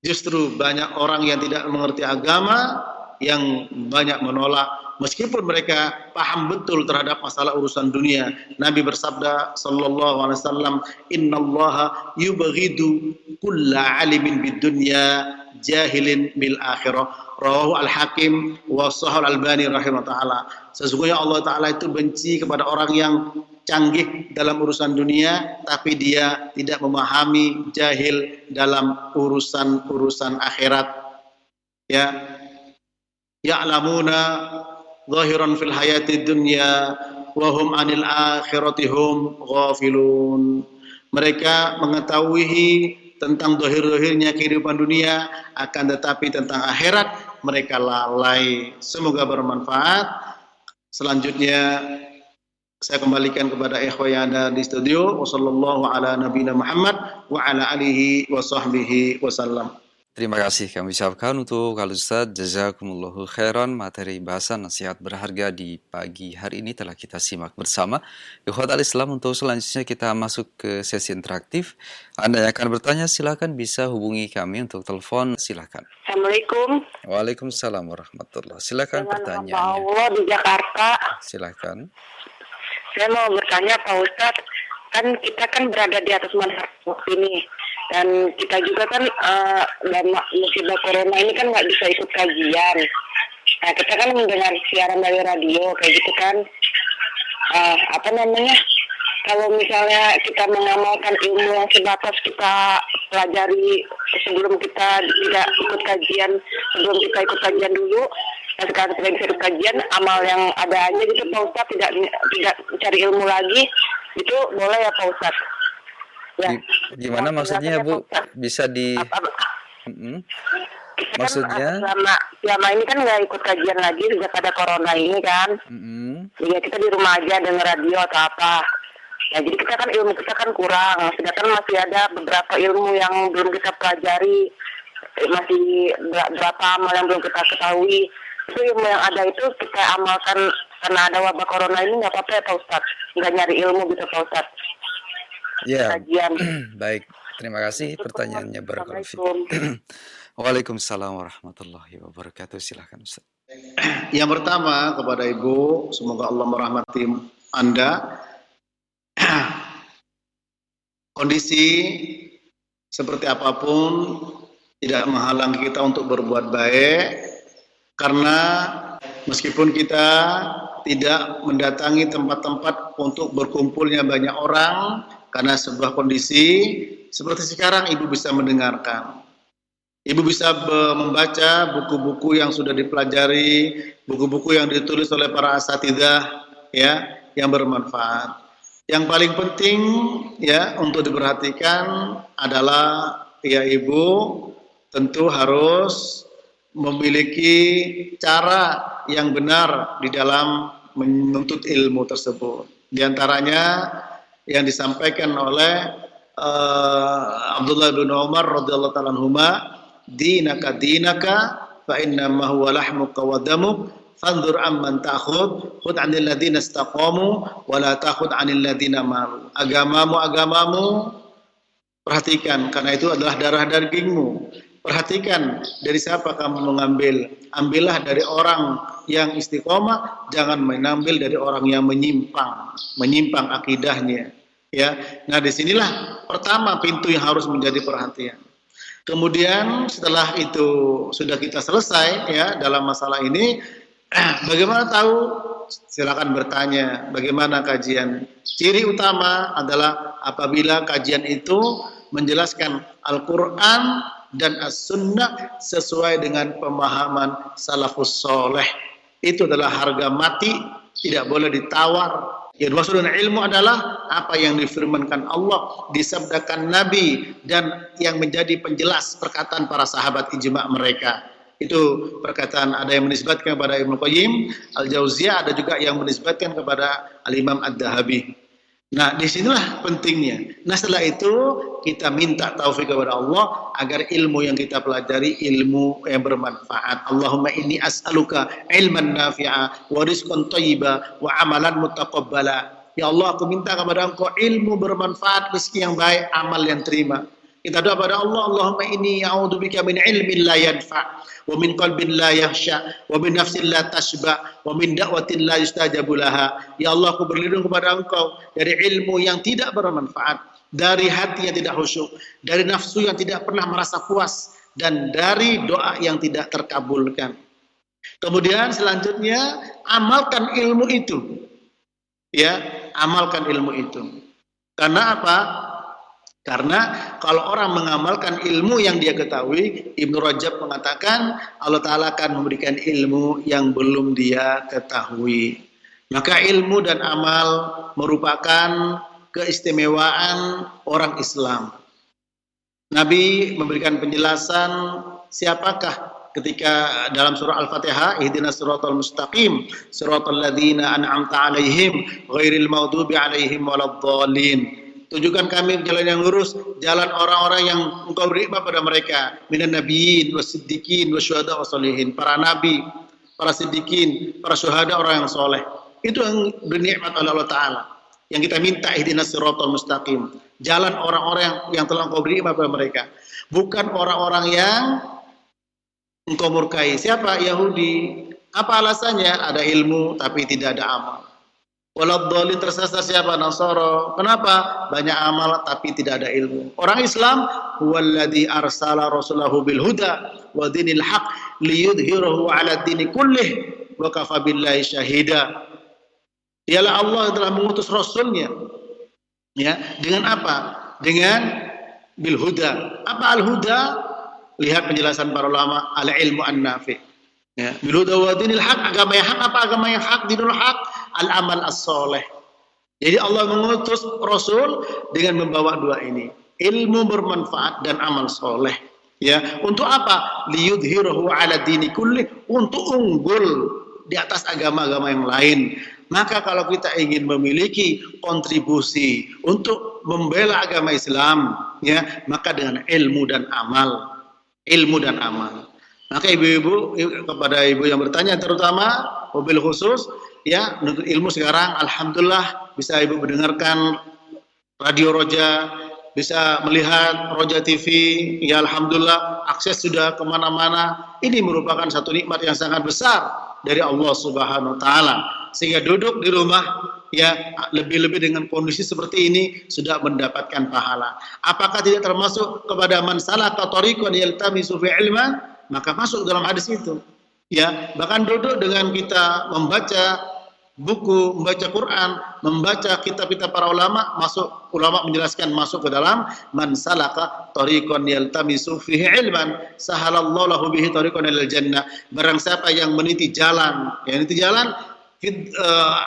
Justru banyak orang yang tidak mengerti agama, yang banyak menolak, meskipun mereka paham betul terhadap masalah urusan dunia. Nabi bersabda sallallahu alaihi wasallam, innallaha yubghidu kulla alimin bid dunya jahilin bil akhirah. Rawahu Al-Hakim wa Shahih Al-Albani rahimahullah. Sesungguhnya Allah taala itu benci kepada orang yang canggih dalam urusan dunia, tapi dia tidak memahami, jahil dalam urusan akhirat. Ya, ya'lamuna zahiran fil hayati dunya wa hum 'anil akhirati hum ghafilun. Mereka mengetahui tentang zahir-zahirnya kehidupan dunia, akan tetapi tentang akhirat mereka lalai. Semoga bermanfaat. Selanjutnya saya kembalikan kepada ikhwah yang ada di studio. Wassallallahu ala nabiyina Muhammad wa ala alihi wa sahbihi wasallam. Terima kasih kami ucapkan untuk Al-Ustaz Jazakumullahu khairan. Materi bahasan nasihat berharga di pagi hari ini telah kita simak bersama. Ikhwatal Islam, untuk selanjutnya kita masuk ke sesi interaktif. Anda yang akan bertanya silakan bisa hubungi kami untuk telepon, silakan. Assalamualaikum. Waalaikumsalam warahmatullahi. Silakan Dengan pertanyaannya. hamba Allah di Jakarta. Silakan. Saya mau bertanya Pak Ustadz, kan kita kan berada di atas manhaj ini, dan kita juga kan dalam musibah corona ini kan nggak bisa ikut kajian. Nah, kita kan mendengar siaran dari radio kayak gitu kan. Kalau misalnya kita mengamalkan ilmu yang sebatas kita pelajari sebelum kita tidak ikut kajian, sebelum kita ikut kajian dulu, nah sekarang kita bisa ikut kajian, amal yang ada aja gitu Pak Ustadz, tidak cari ilmu lagi, itu boleh ya Pak Ustadz? Ya. Gimana maksudnya Bu? Bisa di... Kita maksudnya? Kan selama ini kan nggak ikut kajian lagi sejak ada corona ini kan. Ya kita di rumah aja dengar radio atau apa. Ya jadi kita kan ilmu kita kan kurang. Sedangkan masih ada beberapa ilmu yang belum kita pelajari. Masih berapa amal yang belum kita ketahui. Itu ilmu yang ada itu kita amalkan karena ada wabah corona ini nggak apa-apa ya Pak Ustadz. Nggak nyari ilmu gitu Pak Ustadz. Ya, kajian. Baik. Terima kasih pertanyaannya. Barakallahu. Waalaikumsalam warahmatullahi wabarakatuh. Silakan Ustaz. Yang pertama kepada Ibu, semoga Allah merahmati Anda. Kondisi seperti apapun tidak menghalangi kita untuk berbuat baik, karena meskipun kita tidak mendatangi tempat-tempat untuk berkumpulnya banyak orang, karena sebuah kondisi seperti sekarang Ibu bisa mendengarkan. Ibu bisa membaca buku-buku yang sudah dipelajari, buku-buku yang ditulis oleh para asatidzah ya, yang bermanfaat. Yang paling penting ya untuk diperhatikan adalah ya Ibu tentu harus memiliki cara yang benar di dalam menuntut ilmu tersebut. Di antaranya yang disampaikan oleh Abdullah bin Umar radhiyallahu ta'ala anhuma, dinaka fa inna ma huwa lahmuka wa damuk fanzur amman ta'khud khudh 'anil ladzina istaqamu wa la ta'khudh 'anil ladzina malu. Agamamu perhatikan, karena itu adalah darah dagingmu. Perhatikan dari siapa kamu mengambil. Ambillah dari orang yang istiqomah, jangan mengambil dari orang yang menyimpang akidahnya. Ya, nah disinilah pertama pintu yang harus menjadi perhatian. Kemudian setelah itu sudah kita selesai ya dalam masalah ini, bagaimana tahu? Silakan bertanya bagaimana kajian. Ciri utama adalah apabila kajian itu menjelaskan Al-Quran dan As-Sunnah sesuai dengan pemahaman salafus soleh. Itu adalah harga mati, tidak boleh ditawar. Yang dimaksud dengan ilmu adalah apa yang difirmankan Allah, disabdakan Nabi, dan yang menjadi penjelas perkataan para sahabat ijma mereka. Itu perkataan ada yang menisbatkan kepada Ibnu Qayyim Al-Jauziyah, ada juga yang menisbatkan kepada Al-Imam Ad-Dahabi. Nah, disinilah pentingnya. Nah, setelah itu kita minta taufik kepada Allah agar ilmu yang kita pelajari ilmu yang bermanfaat. Allahumma inni as'aluka ilman nafi'a wa rizqan thayyiba wa amalan mutaqabbala. Ya Allah, aku minta kepada Engkau ilmu bermanfaat, rezeki yang baik, amal yang terima. Kita doa pada Allah, Allahumma inni a'udzubika min ilmin la yanfa' wa min qalbin la yakhsha wa min nafsin la tashba wa min da'watin la yustajabu laha. Ya Allah, aku berlindung kepada Engkau dari ilmu yang tidak bermanfaat, dari hati yang tidak khusyuk, dari nafsu yang tidak pernah merasa puas, dan dari doa yang tidak terkabulkan. Kemudian selanjutnya amalkan ilmu itu. Ya, amalkan ilmu itu. Karena apa? Karena kalau orang mengamalkan ilmu yang dia ketahui, Ibnu Rajab mengatakan Allah Ta'ala akan memberikan ilmu yang belum dia ketahui. Maka ilmu dan amal merupakan keistimewaan orang Islam. Nabi memberikan penjelasan siapakah ketika dalam surah Al-Fatihah, ihdinas siratal mustaqim, siratal ladzina an'amta 'alaihim ghairil maghdubi 'alaihim waladdallin. Tunjukkan kami jalan yang lurus, jalan orang-orang yang engkau beri nikmat pada mereka, minan nabiyyin wasiddiqin wasyuhada wassalihin, para nabi, para siddiqin, para syuhada, orang yang soleh. Itu yang bernikmat oleh Allah Ta'ala. Yang kita minta ihdinas siratal mustaqim. Jalan orang-orang yang telah engkau beri nikmat pada mereka. Bukan orang-orang yang engkau murkai. Siapa? Yahudi. Apa alasannya? Ada ilmu tapi tidak ada amal. Waladhdallin, tersesat siapa? Nasara. Kenapa? Banyak amal tapi tidak ada ilmu. Orang Islam, huwallazi arsala rasulahu bil huda wa dinil haq liyudhhirahu 'ala dini kullih wa kafa billahi syahida. Dialah Allah yang telah mengutus rasulnya. Ya, dengan apa? Dengan bil huda. Apa al huda? Lihat penjelasan para ulama, al ilmu an-nafi. Ya, bil huda wa dinil haq, agama yang hak. Apa agama yang hak? Dinul haq, al amal as-soleh. Jadi Allah mengutus rasul dengan membawa dua ini, ilmu bermanfaat dan amal soleh. Ya, untuk apa? Liyudhhirahu 'ala dini kulli, untuk unggul di atas agama-agama yang lain. Maka kalau kita ingin memiliki kontribusi untuk membela agama Islam, ya, maka dengan ilmu dan amal. Ilmu dan amal. Maka ibu-ibu, kepada ibu yang bertanya terutama mobil khusus, ya, menuntut ilmu sekarang, alhamdulillah bisa ibu mendengarkan radio Roja, bisa melihat Roja TV, ya alhamdulillah, akses sudah kemana-mana. Ini merupakan satu nikmat yang sangat besar dari Allah Subhanahu Wa Taala. Sehingga duduk di rumah, ya, lebih-lebih dengan kondisi seperti ini sudah mendapatkan pahala. Apakah tidak termasuk kepada man salaka tariqan yaltamisu fi ilman? Maka masuk dalam hadis itu. Ya, bahkan duduk dengan kita membaca buku, membaca Quran, membaca kitab-kitab para ulama, ulama menjelaskan masuk ke dalam man salaka tariqan yaltamisu fihi ilman sahalallahu lahu bihi tariqan ilal jannah. Barang siapa yang meniti jalan,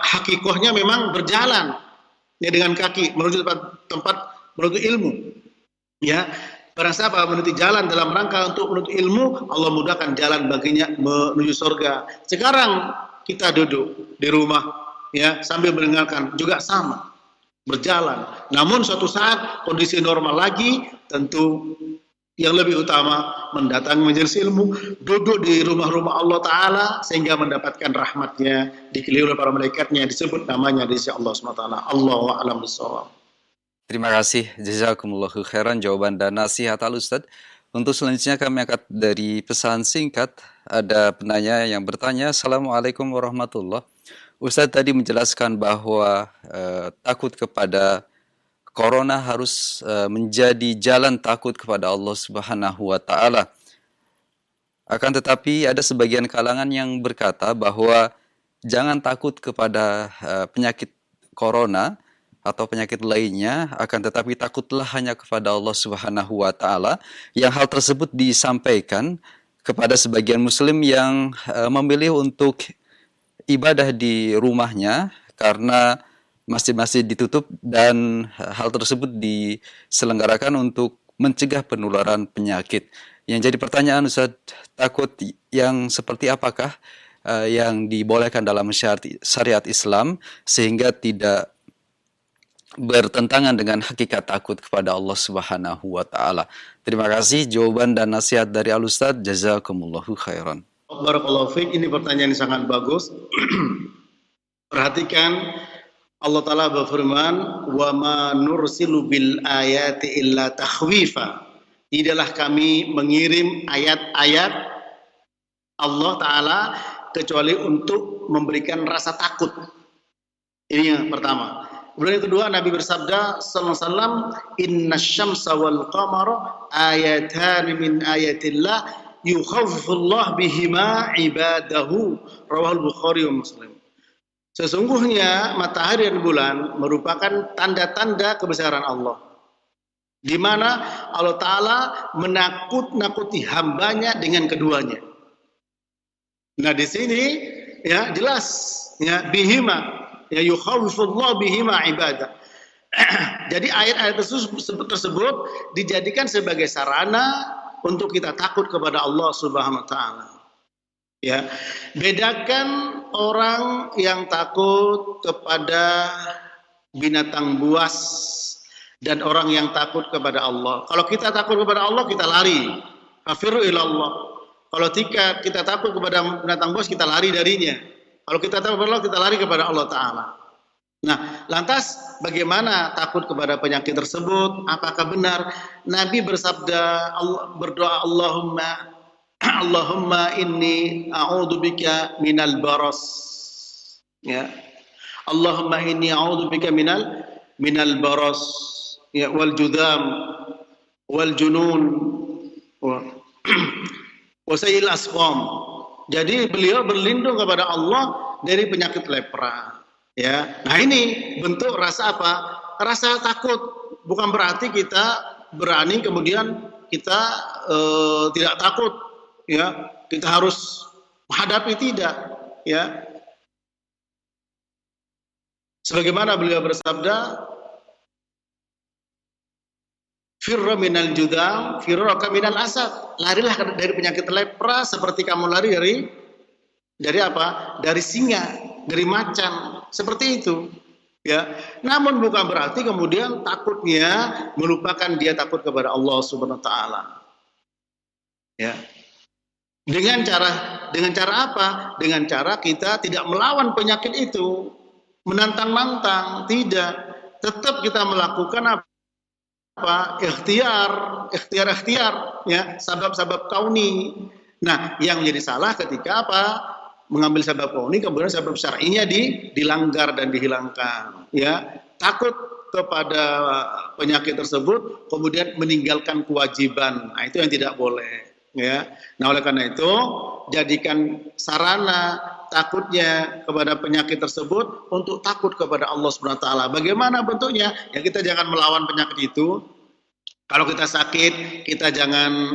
hakikahnya memang berjalan, ya, dengan kaki menuju tempat menuntut ilmu. Ya, barang siapa meniti jalan dalam rangka untuk menuntut ilmu, Allah mudahkan jalan baginya menuju surga. Sekarang kita duduk di rumah, ya, sambil mendengarkan juga sama, berjalan. Namun suatu saat kondisi normal lagi, tentu yang lebih utama mendatangi majelis ilmu, duduk di rumah-rumah Allah Ta'ala sehingga mendapatkan rahmatnya, dikelilingi oleh para malaikatnya, disebut namanya di sisi Allah SWT. Allahu a'lam bishawab. Terima kasih, jazakumullahu khairan jawaban dan nasihat Al-Ustadz. Untuk selanjutnya kami angkat dari pesan singkat. Ada penanya yang bertanya, Assalamualaikum warahmatullahi. Ustadz tadi menjelaskan bahwa takut kepada Corona harus menjadi jalan takut kepada Allah Subhanahu wa Ta'ala. Akan tetapi ada sebagian kalangan yang berkata bahwa jangan takut kepada penyakit Corona atau penyakit lainnya, akan tetapi takutlah hanya kepada Allah Subhanahu wa Ta'ala. Yang hal tersebut disampaikan kepada sebagian muslim yang memilih untuk ibadah di rumahnya karena masjid-masjid ditutup dan hal tersebut diselenggarakan untuk mencegah penularan penyakit. Yang jadi pertanyaan, Ustaz, takut yang seperti apakah yang dibolehkan dalam syariat Islam sehingga tidak bertentangan dengan hakikat takut kepada Allah Subhanahu wa Ta'ala? Terima kasih jawaban dan nasihat dari Al-Ustaz. Jazakumullahu khairan. Barakallahu fiik. Ini pertanyaan yang sangat bagus. Perhatikan, Allah Ta'ala berfirman, wa ma nursilu bil ayati illa takhwifa. Tidaklah kami mengirim ayat-ayat Allah Ta'ala kecuali untuk memberikan rasa takut. Ini yang pertama. Kemudian yang kedua, Nabi bersabda sallallahu alaihi wasallam, inna syamsa wal qamara ayatan min ayatillah yukhaffifullah bihima ibadahu. Rawahul Bukhari wa Muslim. Sesungguhnya matahari dan bulan merupakan tanda-tanda kebesaran Allah, di mana Allah Ta'ala menakut-nakuti hambanya dengan keduanya. Nah di sini ya jelas ya bihima, ya yukhawifullah bihima ibadah. Jadi ayat-ayat tersebut dijadikan sebagai sarana untuk kita takut kepada Allah Subhanahu wa Ta'ala. Ya, bedakan orang yang takut kepada binatang buas dan orang yang takut kepada Allah. Kalau kita takut kepada Allah, kita lari. Hafiru ilallah. Kalau kita takut kepada binatang buas, kita lari darinya. Kalau kita takut kepada Allah, kita lari kepada Allah Ta'ala. Nah, lantas bagaimana takut kepada penyakit tersebut? Apakah benar Nabi bersabda, berdoa, Allahumma inni a'udzubika minal baras. Ya. Allahumma inni a'udzubika minal baras, ya, wal judam wal junun wa sayyil asqam. Jadi beliau berlindung kepada Allah dari penyakit lepra. Ya, nah ini bentuk rasa apa? Rasa takut. Bukan berarti kita berani kemudian kita tidak takut. Ya, kita harus menghadapi, tidak. Ya, sebagaimana beliau bersabda, firra minal judam, firra minal asad. Larilah dari penyakit lepra seperti kamu lari dari apa? Dari singa, dari macan. Seperti itu, ya. Namun bukan berarti kemudian takutnya melupakan dia takut kepada Allah Subhanahu wa taala. Ya. Dengan cara apa? Dengan cara kita tidak melawan penyakit itu, menantang-nantang, tidak. Tetap kita melakukan apa? Ikhtiar, ya, sabab-sabab kauni. Nah, yang menjadi salah ketika apa? Mengambil sabab kauni, kemudian sabab syar'inya dilanggar dan dihilangkan, ya. Takut kepada penyakit tersebut kemudian meninggalkan kewajiban. Nah, itu yang tidak boleh, ya. Nah, oleh karena itu jadikan sarana takutnya kepada penyakit tersebut untuk takut kepada Allah Subhanahu wa taala. Bagaimana bentuknya? Ya, kita jangan melawan penyakit itu. Kalau kita sakit, kita jangan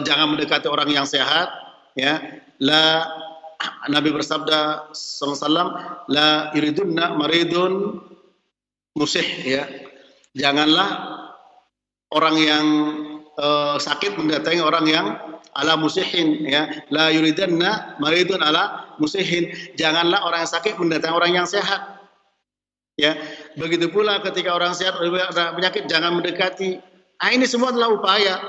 jangan mendekati orang yang sehat, ya. Nabi bersabda sallallahu alaihi wasallam, la yuridunna maridun musih, ya. Janganlah orang yang sakit mendatangi orang yang ala musihin, ya. La yuridanna maridun ala musihin. Janganlah orang yang sakit mendatangi orang yang sehat. Ya. Begitu pula ketika orang sehat ada penyakit, jangan mendekati. Nah, ini semua adalah upaya.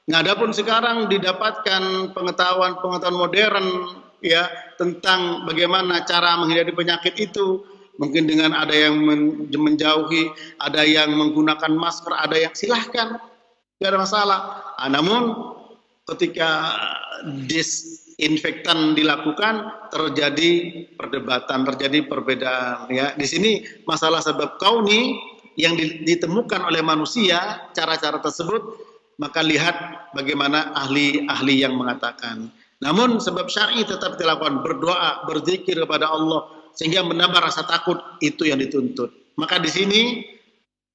Nah, adapun sekarang didapatkan pengetahuan modern, ya, tentang bagaimana cara menghindari penyakit itu. Mungkin dengan ada yang menjauhi, ada yang menggunakan masker, ada yang silahkan, tidak ada masalah. Nah, namun ketika disinfektan dilakukan, terjadi perdebatan, terjadi perbedaan. Ya, di sini masalah sebab kauni yang ditemukan oleh manusia, cara-cara tersebut, maka lihat bagaimana ahli-ahli yang mengatakan. Namun sebab syar'i tetap dilakukan, berdoa, berzikir kepada Allah sehingga menambah rasa takut, itu yang dituntut. Maka di sini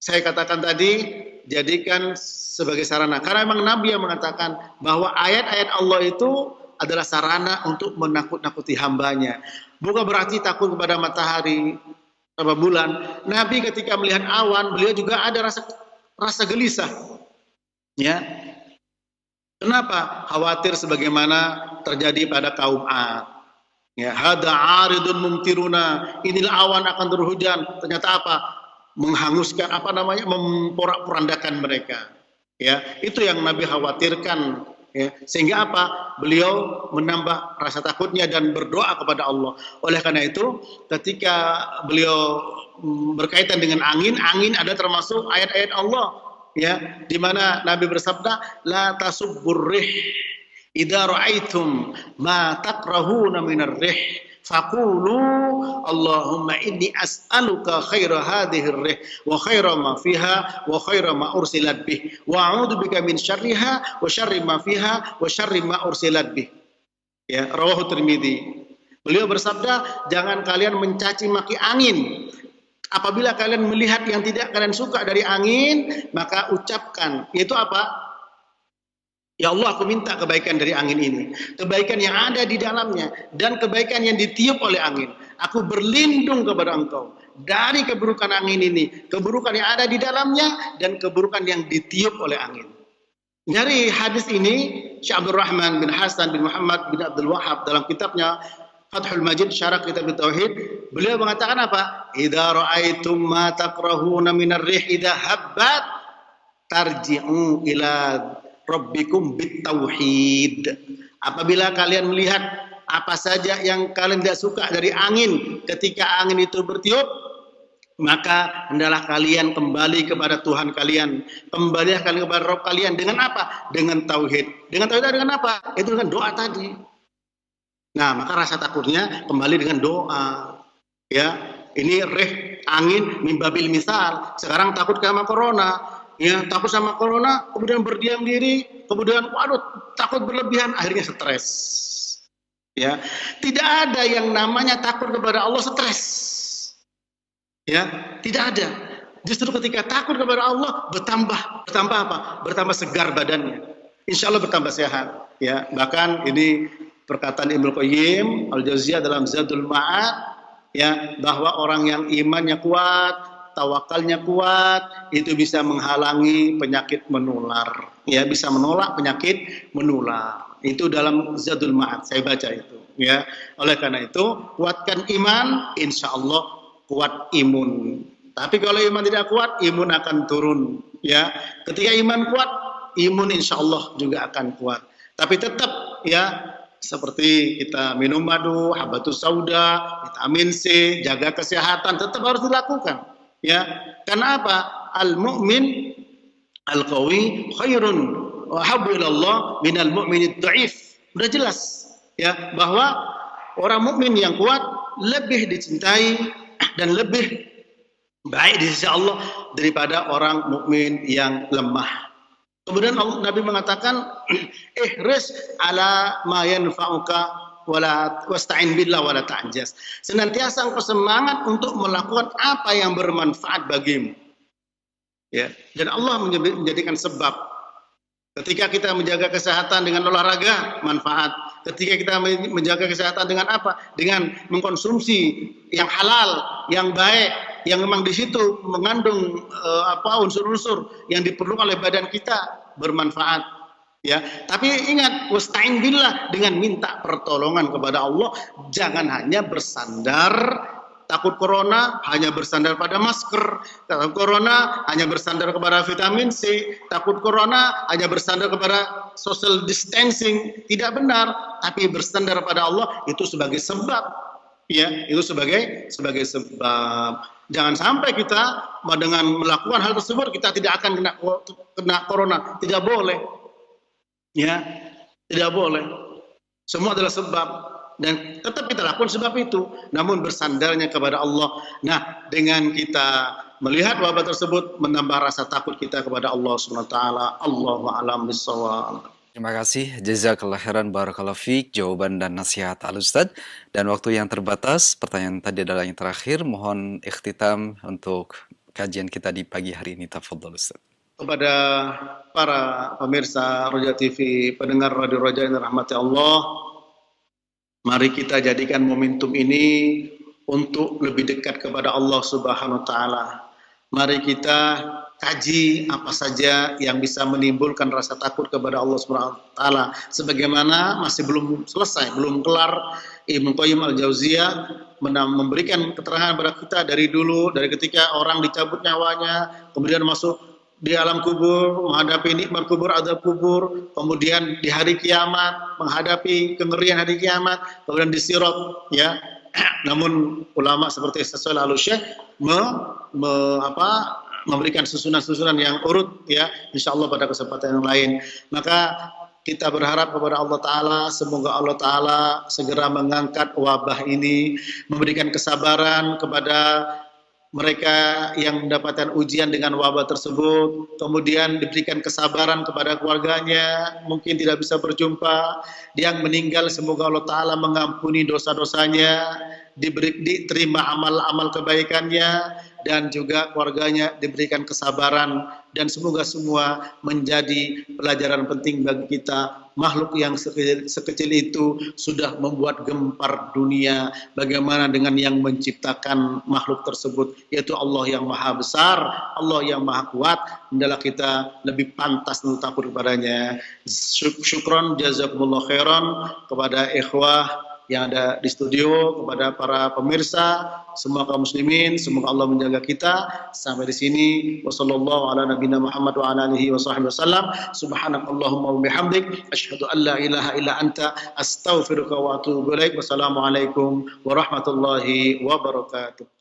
saya katakan tadi, jadikan sebagai sarana. Karena memang Nabi yang mengatakan bahwa ayat-ayat Allah itu adalah sarana untuk menakut-nakuti hambanya. Bukan berarti takut kepada matahari, kepada bulan. Nabi ketika melihat awan, beliau juga ada rasa gelisah. Ya. Kenapa? Khawatir sebagaimana terjadi pada kaum Ad. Ya, hada aridun mumtiruna. Inilah awan akan berhujan. Ternyata apa? Menghanguskan, memporak-porandakan mereka. Ya, itu yang Nabi khawatirkan. Ya, sehingga apa? Beliau menambah rasa takutnya dan berdoa kepada Allah. Oleh karena itu, ketika beliau berkaitan dengan angin ada termasuk ayat-ayat Allah. Ya, di mana Nabi bersabda, la tasubbur rih idza ra'aitum ma takrahuna minar rih faqulu Allahumma inni as'aluka khaira hadhihi rih wa khaira ma fiha wa khaira ma ursilat bih wa a'udzu bika min syarriha wa syarri ma fiha wa syarri ma ursilat bih. Ya, rawahu Tirmidzi. Beliau bersabda, jangan kalian mencaci maki angin. Apabila kalian melihat yang tidak kalian suka dari angin, maka ucapkan, yaitu apa? Ya Allah, aku minta kebaikan dari angin ini, kebaikan yang ada di dalamnya, dan kebaikan yang ditiup oleh angin. Aku berlindung kepada Engkau dari keburukan angin ini, keburukan yang ada di dalamnya, dan keburukan yang ditiup oleh angin. Dari hadis ini, Syekh Abdul Rahman bin Hasan bin Muhammad bin Abdul Wahab dalam kitabnya Fathul Majid syarah kitab tauhid, beliau mengatakan apa? Idza ra'aitum ma takrahuna minar rih idza habbat tarji'u ila rabbikum bitauhid. Apabila kalian melihat apa saja yang kalian tidak suka dari angin, ketika angin itu bertiup, maka hendaklah kalian kembali kepada Tuhan kalian, kembalilah kalian kepada Rabb kalian dengan apa? Dengan tauhid. Dengan tauhid dengan apa? Itu dengan doa tadi. Nah, maka rasa takutnya kembali dengan doa. Ya, ini reh angin mimbabil misal. Sekarang takut sama corona. Ya, takut sama corona, kemudian berdiam diri, kemudian waduh, takut berlebihan, akhirnya stres. Ya, tidak ada yang namanya takut kepada Allah stres. Ya, tidak ada. Justru ketika takut kepada Allah bertambah apa? Bertambah segar badannya. Insya Allah bertambah sehat. Ya, bahkan ini perkataan Ibnu Qayyim Al-Jauziyah dalam Zadul Ma'ad, ya, bahwa orang yang imannya kuat, tawakalnya kuat, itu bisa menghalangi penyakit menular. Ya, bisa menolak penyakit menular. Itu dalam Zadul Ma'ad, saya baca itu. Ya, oleh karena itu kuatkan iman, insya Allah kuat imun. Tapi kalau iman tidak kuat, imun akan turun. Ya, ketika iman kuat, imun insya Allah juga akan kuat. Tapi tetap ya, seperti kita minum madu, habatus sauda, vitamin C, jaga kesehatan tetap harus dilakukan. Ya, karena apa? Al-mu'min al-qawi khairun wa habbu ilallah minal mu'minid dhaif. Sudah jelas ya bahwa orang mukmin yang kuat lebih dicintai dan lebih baik di sisi Allah daripada orang mukmin yang lemah. Kemudian Nabi mengatakan, ihris ala ma yanfa'uka wasta'in billah wala ta'jas. Senantiasa engkau semangat untuk melakukan apa yang bermanfaat bagimu. Ya, dan Allah menjadikan sebab. Ketika kita menjaga kesehatan dengan olahraga, manfaat. Ketika kita menjaga kesehatan dengan apa? Dengan mengkonsumsi yang halal, yang baik, yang memang di situ mengandung unsur-unsur yang diperlukan oleh badan kita, bermanfaat. Ya, tapi ingat, wasta'in billah, dengan minta pertolongan kepada Allah, jangan hanya bersandar. Takut corona hanya bersandar pada masker, takut corona hanya bersandar kepada vitamin C, takut corona hanya bersandar kepada social distancing. Tidak benar, tapi bersandar pada Allah itu sebagai sebab. Ya, itu sebagai sebab. Jangan sampai kita dengan melakukan hal tersebut kita tidak akan kena corona. Tidak boleh. Ya, tidak boleh. Semua adalah sebab. Dan tetap kita lakukan sebab itu, namun bersandarnya kepada Allah. Nah, dengan kita melihat wabah tersebut, menambah rasa takut kita kepada Allah SWT. Allahu a'lam bishawab. Terima kasih, jazakallah khairan, barakallahu fiik, jawaban dan nasihat Al-Ustadz. Dan waktu yang terbatas, pertanyaan tadi adalah yang terakhir. Mohon ikhtitam untuk kajian kita di pagi hari ini. Tafadhol Ustadz. Kepada para pemirsa Roja TV, pendengar Radio Roja yang dirahmati Allah, mari kita jadikan momentum ini untuk lebih dekat kepada Allah Subhanahu wa taala. Mari kita kaji apa saja yang bisa menimbulkan rasa takut kepada Allah Subhanahu wa taala. Sebagaimana masih belum selesai, belum kelar Ibnu Qayyim Al-Jauziyah memberikan keterangan kepada kita dari dulu, dari ketika orang dicabut nyawanya, kemudian masuk di alam kubur, menghadapi nikmat kubur, azab kubur, kemudian di hari kiamat, menghadapi kengerian hari kiamat, kemudian di sirat, ya. Namun ulama seperti Syekh Al-Syekh memberikan susunan-susunan yang urut, ya, insyaallah pada kesempatan yang lain. Maka kita berharap kepada Allah Ta'ala, semoga Allah Ta'ala segera mengangkat wabah ini, memberikan kesabaran kepada mereka yang mendapatkan ujian dengan wabah tersebut, kemudian diberikan kesabaran kepada keluarganya, mungkin tidak bisa berjumpa, yang meninggal semoga Allah Ta'ala mengampuni dosa-dosanya, diterima amal-amal kebaikannya, dan juga keluarganya diberikan kesabaran, dan semoga semua menjadi pelajaran penting bagi kita. Makhluk yang sekecil itu sudah membuat gempar dunia. Bagaimana dengan yang menciptakan makhluk tersebut, yaitu Allah yang maha besar, Allah yang maha kuat. Hendaklah kita lebih pantas untuk takut kepadanya. Syukron jazakumullah khairan kepada ikhwah yang ada di studio, kepada para pemirsa, semua kaum muslimin, semoga Allah menjaga kita. Sampai di sini, wassallallahu ala nabiyina Muhammad wa ala alihi wa sahbihi wasallam. Subhanakallahumma wa bihamdik, asyhadu an la ilaha illa anta, astaghfiruka wa atubu ilaik. Wassalamualaikum warahmatullahi wabarakatuh.